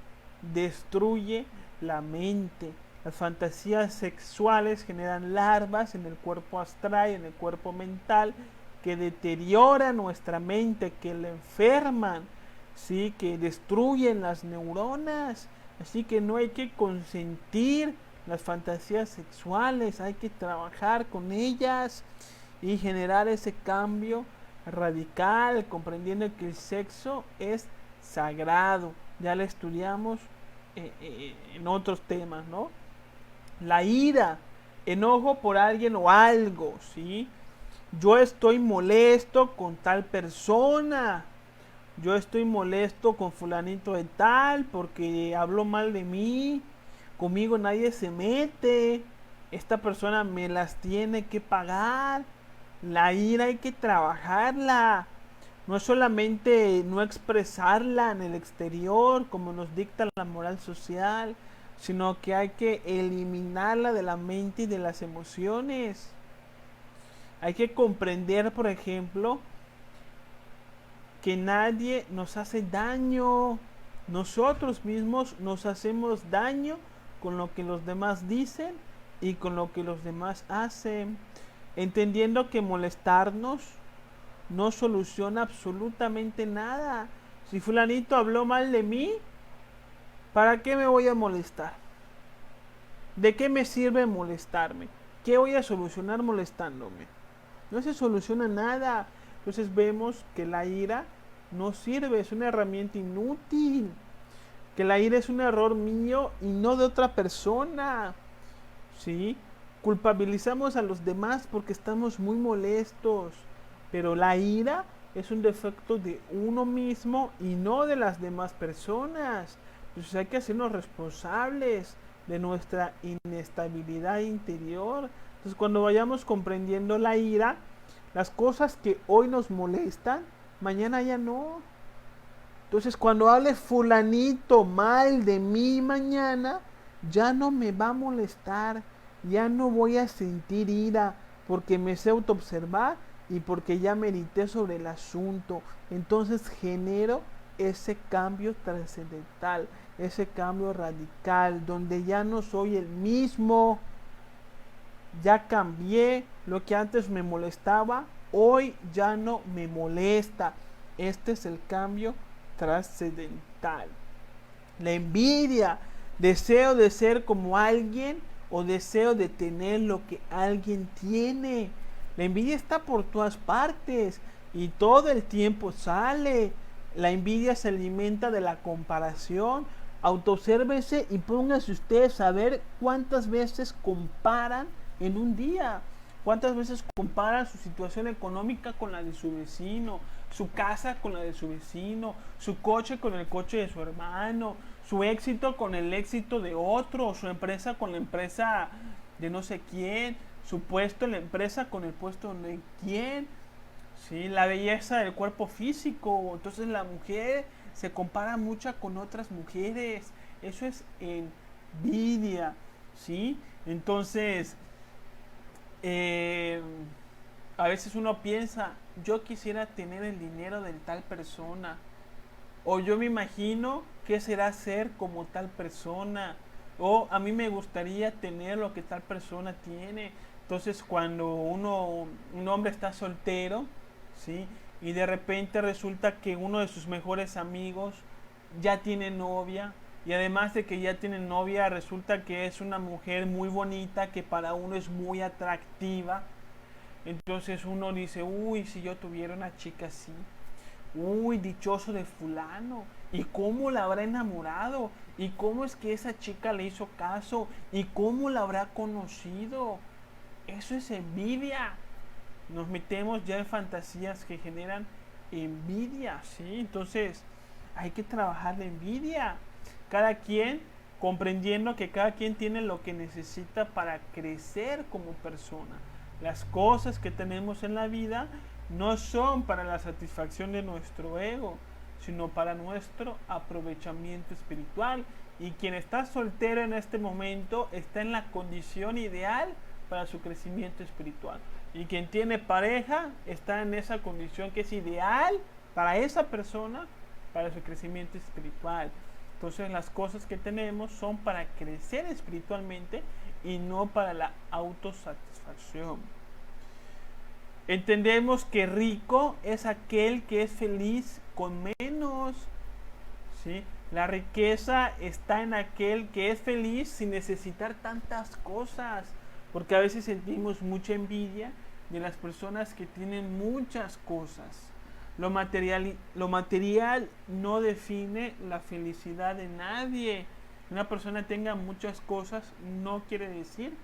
destruye la mente. Las fantasías sexuales generan larvas en el cuerpo astral y en el cuerpo mental que deterioran nuestra mente, que la enferman, ¿sí? Que destruyen las neuronas. Así que no hay que consentir las fantasías sexuales, hay que trabajar con ellas y generar ese cambio radical, comprendiendo que el sexo es sagrado. Ya lo estudiamos en otros temas, ¿no? La ira, enojo por alguien o algo, ¿sí? Yo estoy molesto con tal persona. Yo estoy molesto con fulanito de tal porque habló mal de mí. Conmigo nadie se mete. Esta persona me las tiene que pagar. La ira hay que trabajarla. No es solamente no expresarla en el exterior como nos dicta la moral social, sino que hay que eliminarla de la mente y de las emociones. Hay que comprender, por ejemplo, que nadie nos hace daño. Nosotros mismos nos hacemos daño con lo que los demás dicen y con lo que los demás hacen. Entendiendo que molestarnos no soluciona absolutamente nada. Si fulanito habló mal de mí, ¿para qué me voy a molestar? ¿De qué me sirve molestarme? ¿Qué voy a solucionar molestándome? No se soluciona nada. Entonces vemos que la ira no sirve, es una herramienta inútil. Que la ira es un error mío y no de otra persona. ¿Sí? Culpabilizamos a los demás porque estamos muy molestos. Pero la ira es un defecto de uno mismo y no de las demás personas. Entonces hay que hacernos responsables de nuestra inestabilidad interior. Entonces cuando vayamos comprendiendo la ira, las cosas que hoy nos molestan, mañana ya no. Entonces cuando hable fulanito mal de mí mañana, ya no me va a molestar, ya no voy a sentir ira, porque me sé autoobservar y porque ya medité sobre el asunto. Entonces genero ese cambio trascendental, ese cambio radical, donde ya no soy el mismo, ya cambié, lo que antes me molestaba, hoy ya no me molesta. Este es el cambio trascendental. La envidia, deseo de ser como alguien o deseo de tener lo que alguien tiene. La envidia está por todas partes y todo el tiempo sale. La envidia se alimenta de la comparación. Autoobsérvese y póngase ustedes a ver cuántas veces comparan en un día. ¿Cuántas veces comparan su situación económica con la de su vecino? Su casa con la de su vecino, su coche con el coche de su hermano, su éxito con el éxito de otro, su empresa con la empresa de no sé quién, su puesto en la empresa con el puesto de quién, ¿sí? La belleza del cuerpo físico. Entonces la mujer se compara mucho con otras mujeres. Eso es envidia, ¿sí? Entonces, eh, a veces uno piensa, yo quisiera tener el dinero de tal persona. O yo me imagino qué será ser como tal persona. O a mí me gustaría tener lo que tal persona tiene. Entonces cuando un hombre está soltero, ¿sí? Y de repente resulta que uno de sus mejores amigos ya tiene novia. Y además de que ya tiene novia, resulta que es una mujer muy bonita, que para uno es muy atractiva. Entonces uno dice, uy, si yo tuviera una chica así, uy, dichoso de fulano, ¿y cómo la habrá enamorado? ¿Y cómo es que esa chica le hizo caso? ¿Y cómo la habrá conocido? Eso es envidia. Nos metemos ya en fantasías que generan envidia, ¿sí? Entonces hay que trabajar la envidia. Cada quien comprendiendo que cada quien tiene lo que necesita para crecer como persona. Las cosas que tenemos en la vida no son para la satisfacción de nuestro ego, sino para nuestro aprovechamiento espiritual. Y quien está soltero en este momento está en la condición ideal para su crecimiento espiritual. Y quien tiene pareja está en esa condición que es ideal para esa persona, para su crecimiento espiritual. Entonces las cosas que tenemos son para crecer espiritualmente y no para la autosatisfacción. Entendemos que rico es aquel que es feliz con menos, ¿sí? La riqueza está en aquel que es feliz sin necesitar tantas cosas, porque a veces sentimos mucha envidia de las personas que tienen muchas cosas. Lo material no define la felicidad de nadie. Que una persona tenga muchas cosas no quiere decir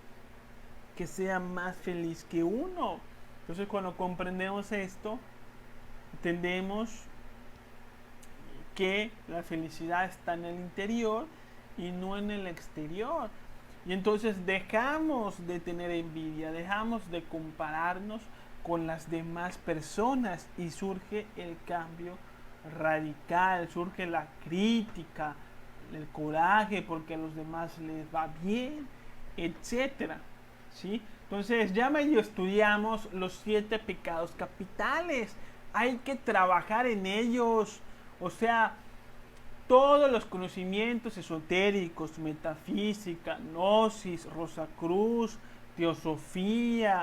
que sea más feliz que uno. Entonces, cuando comprendemos esto, entendemos que la felicidad está en el interior y no en el exterior. Y entonces dejamos de tener envidia, dejamos de compararnos con las demás personas y surge el cambio radical, surge la crítica, el coraje porque a los demás les va bien, etcétera, ¿sí? Entonces ya medio estudiamos los 7 pecados capitales, hay que trabajar en ellos, o sea, todos los conocimientos esotéricos, metafísica, gnosis, Rosacruz, teosofía,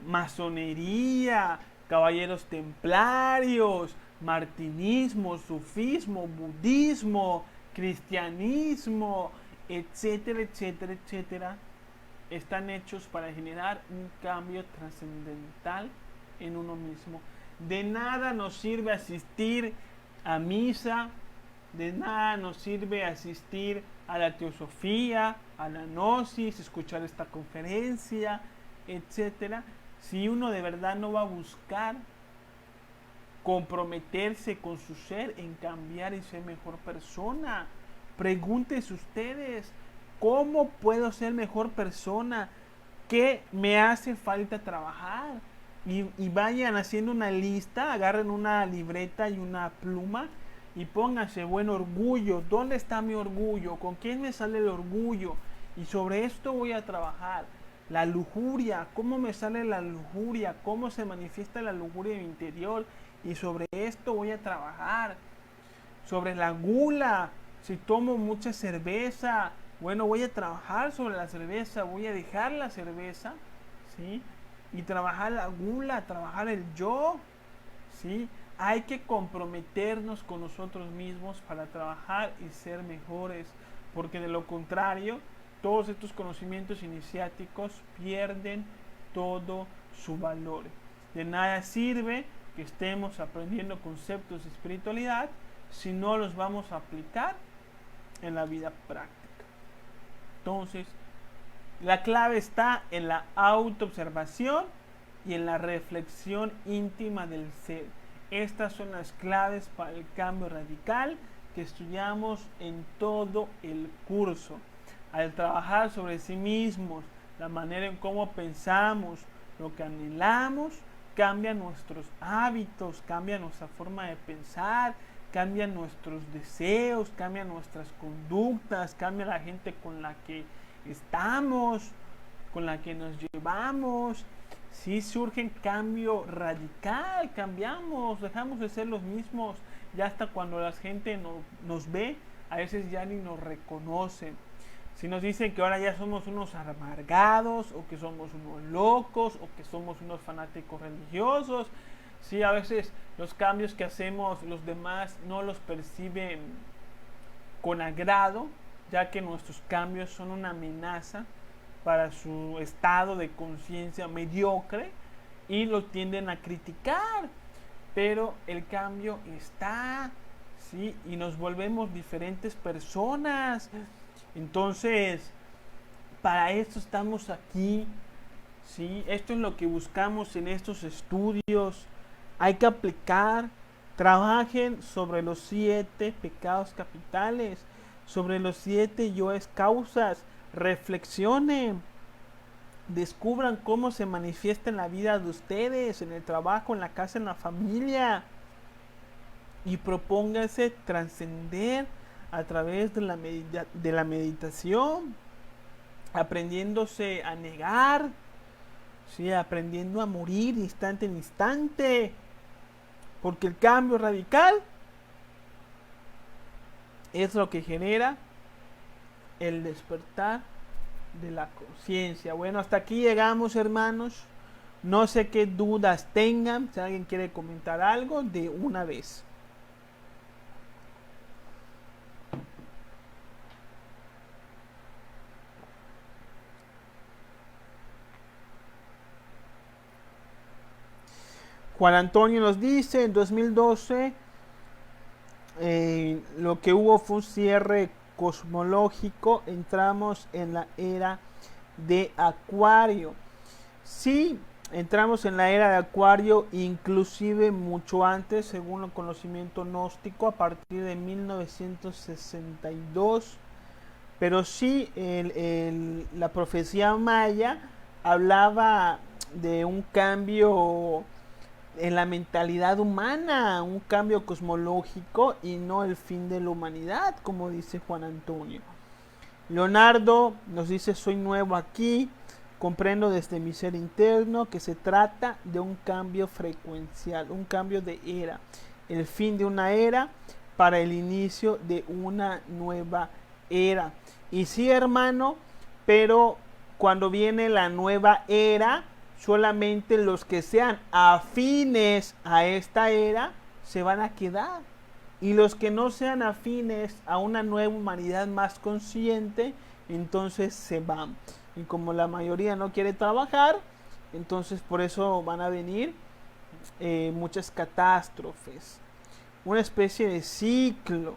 masonería, caballeros templarios, martinismo, sufismo, budismo, cristianismo, etcétera, etcétera, etcétera, están hechos para generar un cambio trascendental en uno mismo. De nada nos sirve asistir a misa, de nada nos sirve asistir a la teosofía, a la gnosis, escuchar esta conferencia, etcétera, si uno de verdad no va a buscar comprometerse con su ser en cambiar y ser mejor persona. Pregúntense ustedes, ¿cómo puedo ser mejor persona? ¿Qué me hace falta trabajar? Y vayan haciendo una lista, agarren una libreta y una pluma y pónganse buen orgullo. ¿Dónde está mi orgullo? ¿Con quién me sale el orgullo? Y sobre esto voy a trabajar. La lujuria, ¿cómo me sale la lujuria? ¿Cómo se manifiesta la lujuria en mi interior? Y sobre esto voy a trabajar. Sobre la gula, si tomo mucha cerveza, bueno, voy a trabajar sobre la cerveza, voy a dejar la cerveza, ¿sí? Y trabajar la gula, trabajar el yo, ¿sí? Hay que comprometernos con nosotros mismos para trabajar y ser mejores, porque de lo contrario, todos estos conocimientos iniciáticos pierden todo su valor. De nada sirve que estemos aprendiendo conceptos de espiritualidad si no los vamos a aplicar en la vida práctica. Entonces, la clave está en la autoobservación y en la reflexión íntima del ser. Estas son las claves para el cambio radical que estudiamos en todo el curso. Al trabajar sobre sí mismos, la manera en cómo pensamos, lo que anhelamos, cambia nuestros hábitos, cambia nuestra forma de pensar, cambian nuestros deseos, cambian nuestras conductas, cambia la gente con la que estamos, con la que nos llevamos. Si surge un cambio radical, cambiamos, dejamos de ser los mismos. Ya hasta cuando la gente nos ve, a veces ya ni nos reconocen. Si nos dicen que ahora ya somos unos amargados, o que somos unos locos, o que somos unos fanáticos religiosos, sí, a veces los cambios que hacemos los demás no los perciben con agrado, ya que nuestros cambios son una amenaza para su estado de conciencia mediocre y lo tienden a criticar. Pero el cambio está, ¿sí? Y nos volvemos diferentes personas. Entonces, para esto estamos aquí, ¿sí? Esto es lo que buscamos en estos estudios. Hay que aplicar, trabajen sobre los 7 pecados capitales. sobre los 7 yoes causas. Reflexionen, descubran cómo se manifiesta en la vida de ustedes, en el trabajo, en la casa, en la familia, y propónganse trascender a través de la meditación, aprendiéndose a negar, ¿sí? Aprendiendo a morir instante en instante, porque el cambio radical es lo que genera el despertar de la conciencia. Bueno, hasta aquí llegamos, hermanos. No sé qué dudas tengan. Si alguien quiere comentar algo, de una vez. Juan Antonio nos dice, en 2012 lo que hubo fue un cierre cosmológico, entramos en la era de Acuario. Sí, entramos en la era de Acuario, inclusive mucho antes, según el conocimiento gnóstico, a partir de 1962. Pero sí, la profecía maya hablaba de un cambio en la mentalidad humana, un cambio cosmológico y no el fin de la humanidad, como dice Juan Antonio. Leonardo nos dice, soy nuevo aquí, comprendo desde mi ser interno que se trata de un cambio frecuencial, un cambio de era, el fin de una era para el inicio de una nueva era. Y sí, hermano, pero cuando viene la nueva era, solamente los que sean afines a esta era se van a quedar. Y los que no sean afines a una nueva humanidad más consciente, entonces se van. Y como la mayoría no quiere trabajar, entonces por eso van a venir muchas catástrofes. Una especie de ciclo.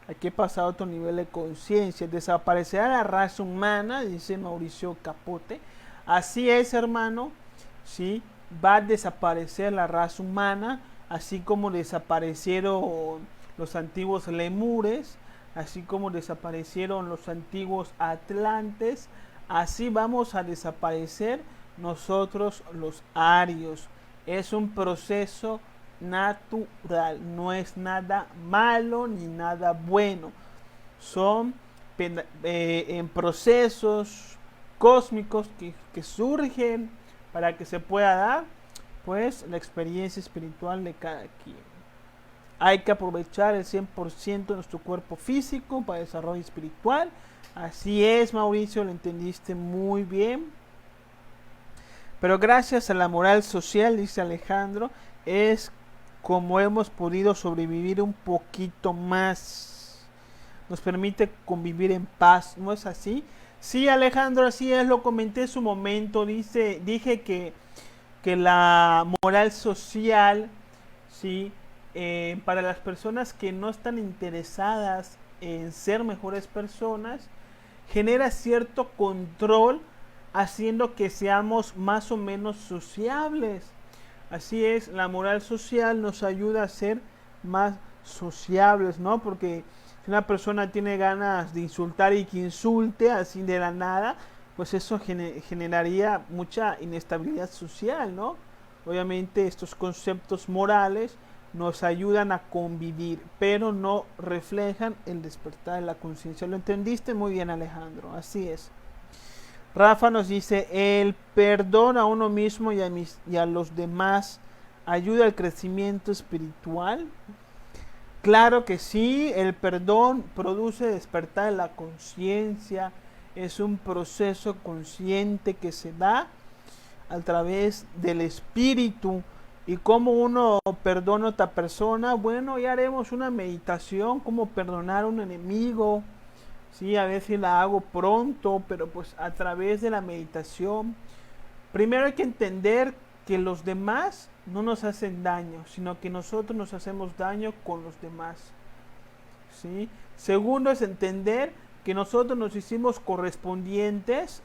Hay que pasar a otro nivel de conciencia. Desaparecerá la raza humana, dice Mauricio Capote. Así es, hermano. ¿Sí? Va a desaparecer la raza humana, así como desaparecieron los antiguos lemures, así como desaparecieron los antiguos atlantes. Así vamos a desaparecer nosotros los arios. Es un proceso natural, no es nada malo ni nada bueno, son en procesos cósmicos que surgen para que se pueda dar pues la experiencia espiritual de cada quien. Hay que aprovechar el 100% de nuestro cuerpo físico para desarrollo espiritual. Así es, Mauricio, lo entendiste muy bien. Pero gracias a la moral social, dice Alejandro, es como hemos podido sobrevivir un poquito más. Nos permite convivir en paz, ¿no es así? Sí, Alejandro, así es, lo comenté en su momento. Dije que la moral social, ¿sí? Para las personas que no están interesadas en ser mejores personas, genera cierto control, haciendo que seamos más o menos sociables. Así es, la moral social nos ayuda a ser más sociables, ¿no? Porque si una persona tiene ganas de insultar y que insulte así de la nada, pues eso generaría mucha inestabilidad social, ¿no? Obviamente estos conceptos morales nos ayudan a convivir, pero no reflejan el despertar de la conciencia. ¿Lo entendiste? Muy bien, Alejandro, así es. Rafa nos dice, el perdón a uno mismo y a los demás ayuda al crecimiento espiritual. Claro que sí, el perdón produce despertar de la conciencia, es un proceso consciente que se da a través del espíritu. Y cómo uno perdona a otra persona, bueno, ya haremos una meditación, cómo perdonar a un enemigo. Sí, a ver si la hago pronto, pero pues a través de la meditación. Primero hay que entender que los demás no nos hacen daño, sino que nosotros nos hacemos daño con los demás. ¿Sí? Segundo es entender que nosotros nos hicimos correspondientes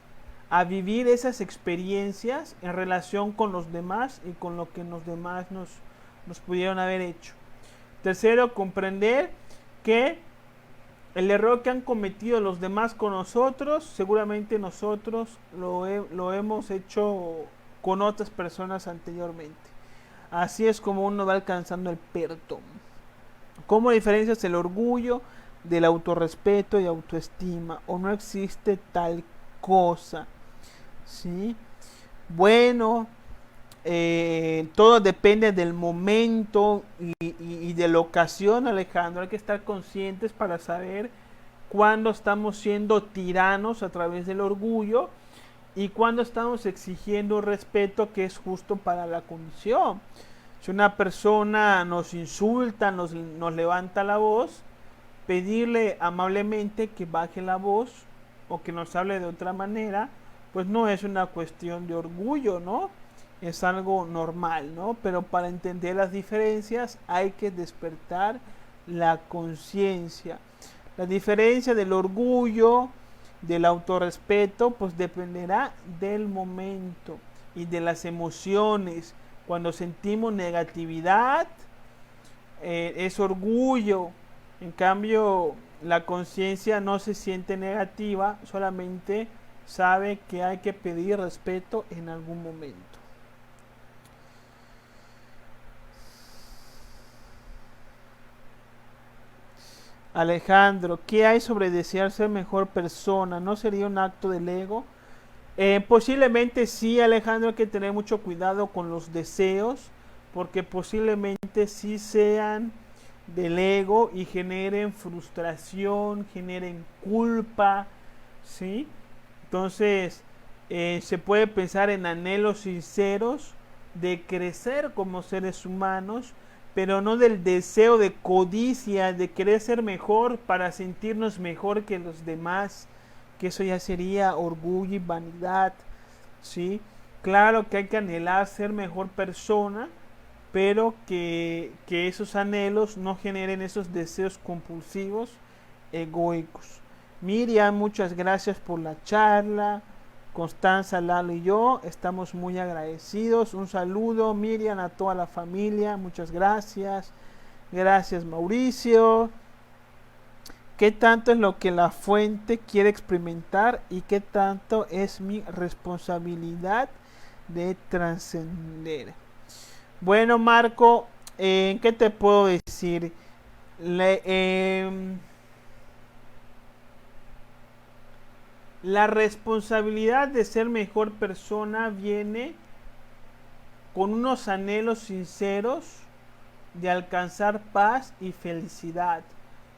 a vivir esas experiencias en relación con los demás y con lo que los demás nos pudieron haber hecho. Tercero, comprender que el error que han cometido los demás con nosotros, seguramente nosotros lo hemos hecho con otras personas anteriormente. Así es como uno va alcanzando el perdón. ¿Cómo diferencias el orgullo del autorrespeto y autoestima? ¿O no existe tal cosa? ¿Sí? Bueno, todo depende del momento y de la ocasión, Alejandro. Hay que estar conscientes para saber cuándo estamos siendo tiranos a través del orgullo y cuándo estamos exigiendo respeto que es justo para la condición. Si una persona nos insulta, nos levanta la voz, pedirle amablemente que baje la voz o que nos hable de otra manera, pues no es una cuestión de orgullo, ¿no? Es algo normal, ¿no? Pero para entender las diferencias hay que despertar la conciencia. La diferencia del orgullo, del autorrespeto, pues dependerá del momento y de las emociones. Cuando sentimos negatividad, es orgullo. En cambio, la conciencia no se siente negativa, solamente sabe que hay que pedir respeto en algún momento. Alejandro, ¿qué hay sobre desear ser mejor persona? ¿No sería un acto del ego? Posiblemente sí, Alejandro, hay que tener mucho cuidado con los deseos, porque posiblemente sí sean del ego y generen frustración, generen culpa, ¿sí? Entonces, se puede pensar en anhelos sinceros de crecer como seres humanos, pero no del deseo de codicia, de querer ser mejor para sentirnos mejor que los demás, que eso ya sería orgullo y vanidad, ¿sí? Claro que hay que anhelar ser mejor persona, pero que esos anhelos no generen esos deseos compulsivos, egoicos. Miriam, muchas gracias por la charla. Constanza, Lalo y yo estamos muy agradecidos. Un saludo, Miriam, a toda la familia. Muchas gracias. Gracias, Mauricio. ¿Qué tanto es lo que la fuente quiere experimentar y qué tanto es mi responsabilidad de trascender? Bueno, Marco, ¿qué te puedo decir? Le, la responsabilidad de ser mejor persona viene con unos anhelos sinceros de alcanzar paz y felicidad.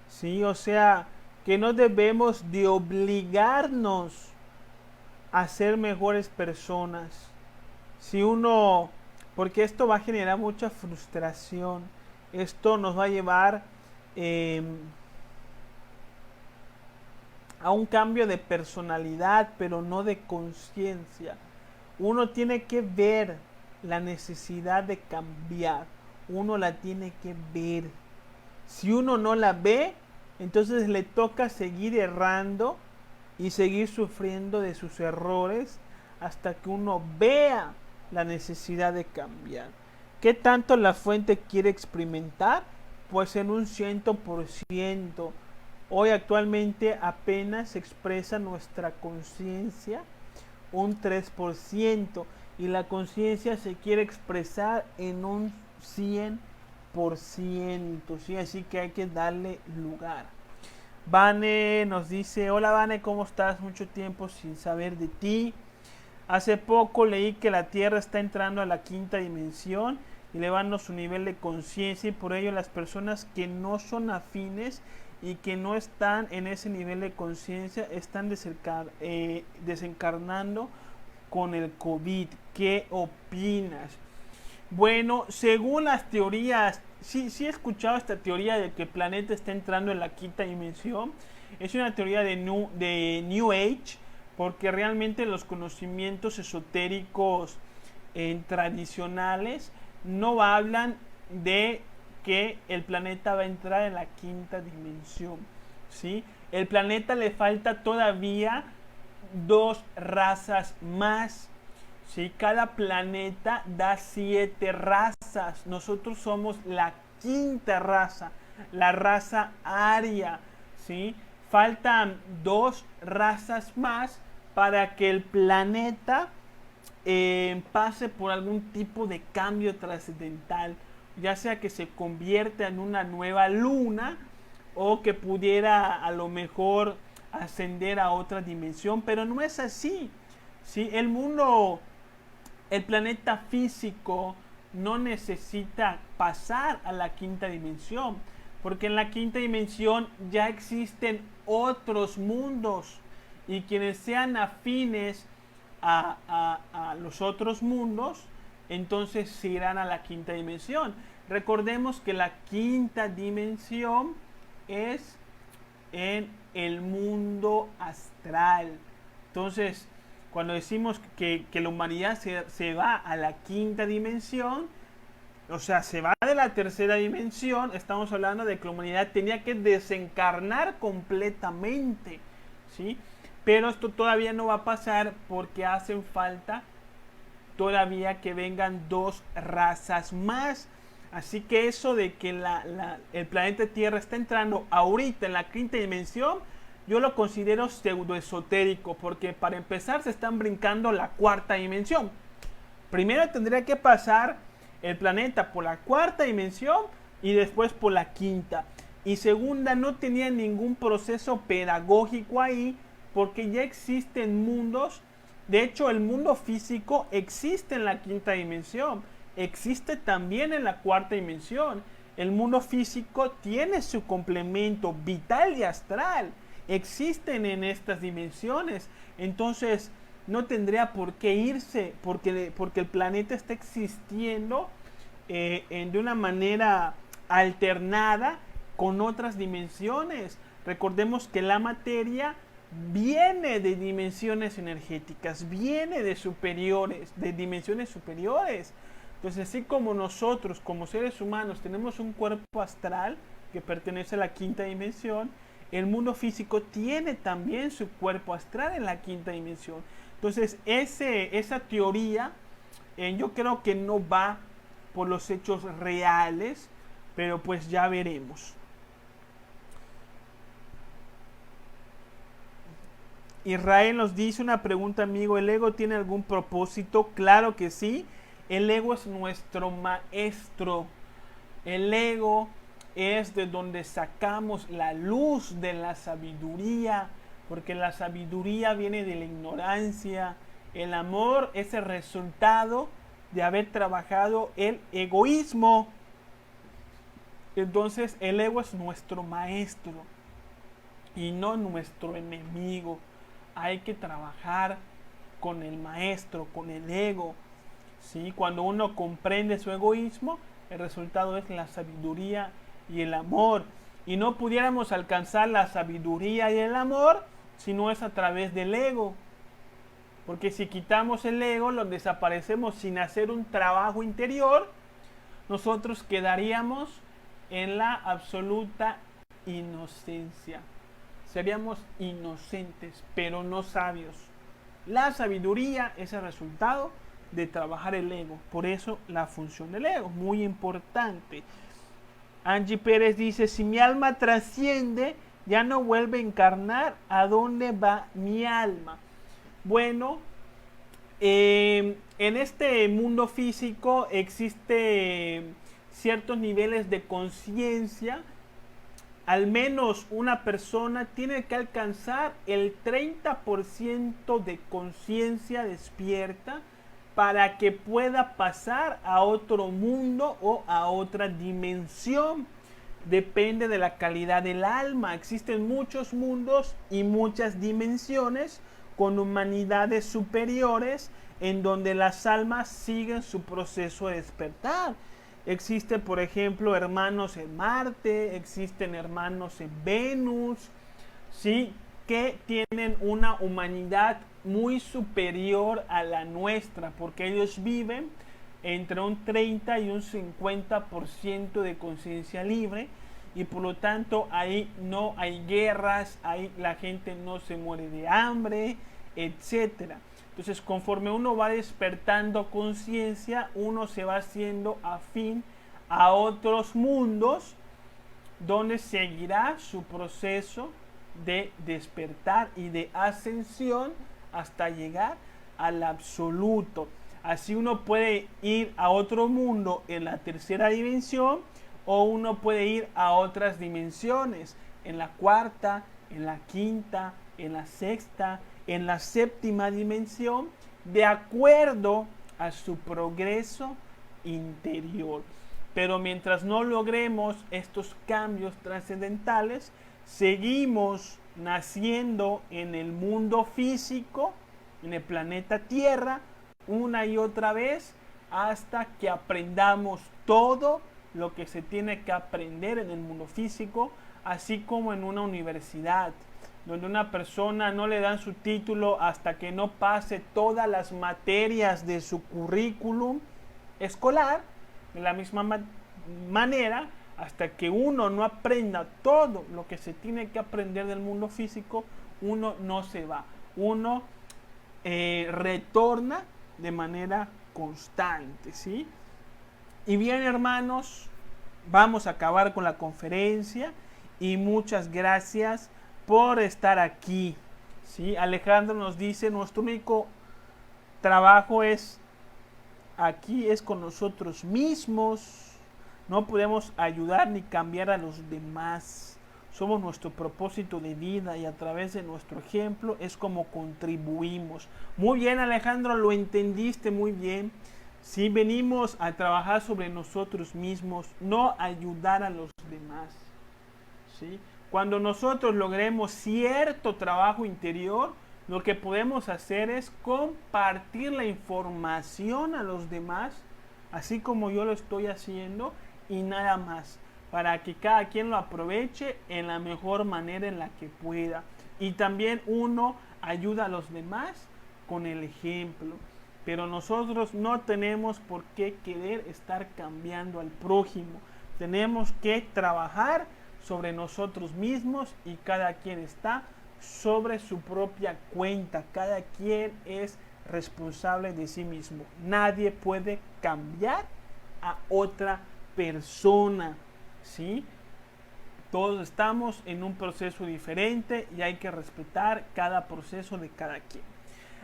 ¿Sí? O sea, que no debemos de obligarnos a ser mejores personas. Si uno, porque esto va a generar mucha frustración, esto nos va a llevar eh, a un cambio de personalidad, pero no de conciencia. Uno tiene que ver la necesidad de cambiar, uno la tiene que ver. Si uno no la ve, entonces le toca seguir errando y seguir sufriendo de sus errores hasta que uno vea la necesidad de cambiar. ¿Qué tanto la fuente quiere experimentar? Pues en un 100%. Hoy actualmente apenas se expresa nuestra conciencia un 3% y la conciencia se quiere expresar en un 100%, ¿sí? Así que hay que darle lugar. Vane nos dice, hola Vane, ¿cómo estás? Mucho tiempo sin saber de ti. Hace poco leí que la Tierra está entrando a la quinta dimensión, elevando su nivel de conciencia y por ello las personas que no son afines y que no están en ese nivel de conciencia están desencarnando con el COVID. ¿Qué opinas? Bueno, según las teorías, sí he escuchado esta teoría de que el planeta está entrando en la quinta dimensión. Es una teoría de New Age, porque realmente los conocimientos esotéricos tradicionales no hablan de que el planeta va a entrar en la quinta dimensión, ¿sí? El planeta le falta todavía 2 razas más, ¿sí? Cada planeta da 7 razas. Nosotros somos la quinta raza. la raza aria, ¿sí? Faltan 2 razas más para que el planeta pase por algún tipo de cambio trascendental, ya sea que se convierta en una nueva luna o que pudiera a lo mejor ascender a otra dimensión, pero no es así. ¿Sí? El mundo, el planeta físico no necesita pasar a la quinta dimensión, porque en la quinta dimensión ya existen otros mundos y quienes sean afines a los otros mundos, entonces se irán a la quinta dimensión. Recordemos que la quinta dimensión es en el mundo astral. Entonces, cuando decimos que la humanidad se va a la quinta dimensión, o sea, se va de la tercera dimensión, estamos hablando de que la humanidad tenía que desencarnar completamente, ¿sí? Pero esto todavía no va a pasar porque hacen falta todavía que vengan 2 razas más. Así que eso de que el planeta Tierra está entrando ahorita en la quinta dimensión, yo lo considero pseudoesotérico, porque para empezar se están brincando la cuarta dimensión. Primero tendría que pasar el planeta por la cuarta dimensión y después por la quinta. Y segunda, no tenía ningún proceso pedagógico ahí, porque ya existen mundos. De hecho, el mundo físico existe en la quinta dimensión, existe también en la cuarta dimensión. El mundo físico tiene su complemento vital y astral, existen en estas dimensiones. Entonces, no tendría por qué irse, porque el planeta está existiendo de una manera alternada con otras dimensiones. Recordemos que la materia viene de dimensiones energéticas, viene de superiores, de dimensiones superiores. Entonces, así como nosotros, como seres humanos, tenemos un cuerpo astral que pertenece a la quinta dimensión, el mundo físico tiene también su cuerpo astral en la quinta dimensión. Entonces, esa teoría yo creo que no va por los hechos reales, pero pues ya veremos. Israel nos dice una pregunta, amigo, ¿el ego tiene algún propósito? Claro que sí, el ego es nuestro maestro. El ego es de donde sacamos la luz de la sabiduría, porque la sabiduría viene de la ignorancia. El amor es el resultado de haber trabajado el egoísmo. Entonces el ego es nuestro maestro y no nuestro enemigo. Hay que trabajar con el maestro, con el ego, ¿sí? Cuando uno comprende su egoísmo, el resultado es la sabiduría y el amor. Y no pudiéramos alcanzar la sabiduría y el amor si no es a través del ego. Porque si quitamos el ego, lo desaparecemos sin hacer un trabajo interior, nosotros quedaríamos en la absoluta inocencia. Seríamos inocentes, pero no sabios. La sabiduría es el resultado de trabajar el ego. Por eso la función del ego, muy importante. Angie Pérez dice, si mi alma trasciende, ya no vuelve a encarnar, ¿a dónde va mi alma? Bueno, en este mundo físico existe ciertos niveles de conciencia. Al menos una persona tiene que alcanzar el 30% de conciencia despierta para que pueda pasar a otro mundo o a otra dimensión. Depende de la calidad del alma. Existen muchos mundos y muchas dimensiones con humanidades superiores en donde las almas siguen su proceso de despertar. Existen, por ejemplo, hermanos en Marte, existen hermanos en Venus, ¿sí? Que tienen una humanidad muy superior a la nuestra, porque ellos viven entre un 30 y un 50% de conciencia libre, y por lo tanto ahí no hay guerras, ahí la gente no se muere de hambre, etcétera. Entonces, conforme uno va despertando conciencia, uno se va haciendo afín a otros mundos donde seguirá su proceso de despertar y de ascensión hasta llegar al absoluto. Así uno puede ir a otro mundo en la tercera dimensión, o uno puede ir a otras dimensiones, en la cuarta, en la quinta, en la sexta, en la séptima dimensión, de acuerdo a su progreso interior. Pero mientras no logremos estos cambios trascendentales, seguimos naciendo en el mundo físico, en el planeta Tierra, una y otra vez, hasta que aprendamos todo lo que se tiene que aprender en el mundo físico, así como en una universidad, donde una persona no le dan su título hasta que no pase todas las materias de su currículum escolar. De la misma manera, hasta que uno no aprenda todo lo que se tiene que aprender del mundo físico, uno no se va. Uno retorna de manera constante, ¿sí? Y bien, hermanos, vamos a acabar con la conferencia y muchas gracias por estar aquí, ¿sí? Alejandro nos dice, nuestro único trabajo es aquí, es con nosotros mismos. No podemos ayudar ni cambiar a los demás. Somos nuestro propósito de vida y a través de nuestro ejemplo es como contribuimos. Muy bien, Alejandro, lo entendiste muy bien. Si venimos a trabajar sobre nosotros mismos, no ayudar a los demás, ¿sí? Cuando nosotros logremos cierto trabajo interior, lo que podemos hacer es compartir la información a los demás, así como yo lo estoy haciendo, y nada más, para que cada quien lo aproveche en la mejor manera en la que pueda. Y también uno ayuda a los demás con el ejemplo. Pero nosotros no tenemos por qué querer estar cambiando al prójimo. Tenemos que trabajar sobre nosotros mismos y cada quien está sobre su propia cuenta. Cada quien es responsable de sí mismo. Nadie puede cambiar a otra persona, ¿sí? Todos estamos en un proceso diferente y hay que respetar cada proceso de cada quien.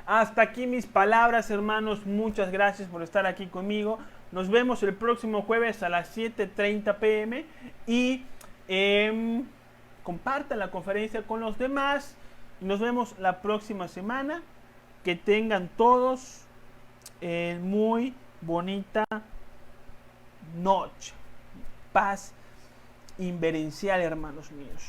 Hasta aquí mis palabras, hermanos. Muchas gracias por estar aquí conmigo. Nos vemos el próximo jueves a las 7:30 p.m. y compartan la conferencia con los demás. Nos vemos la próxima semana. Que tengan todos muy bonita noche. Paz inverencial, hermanos míos.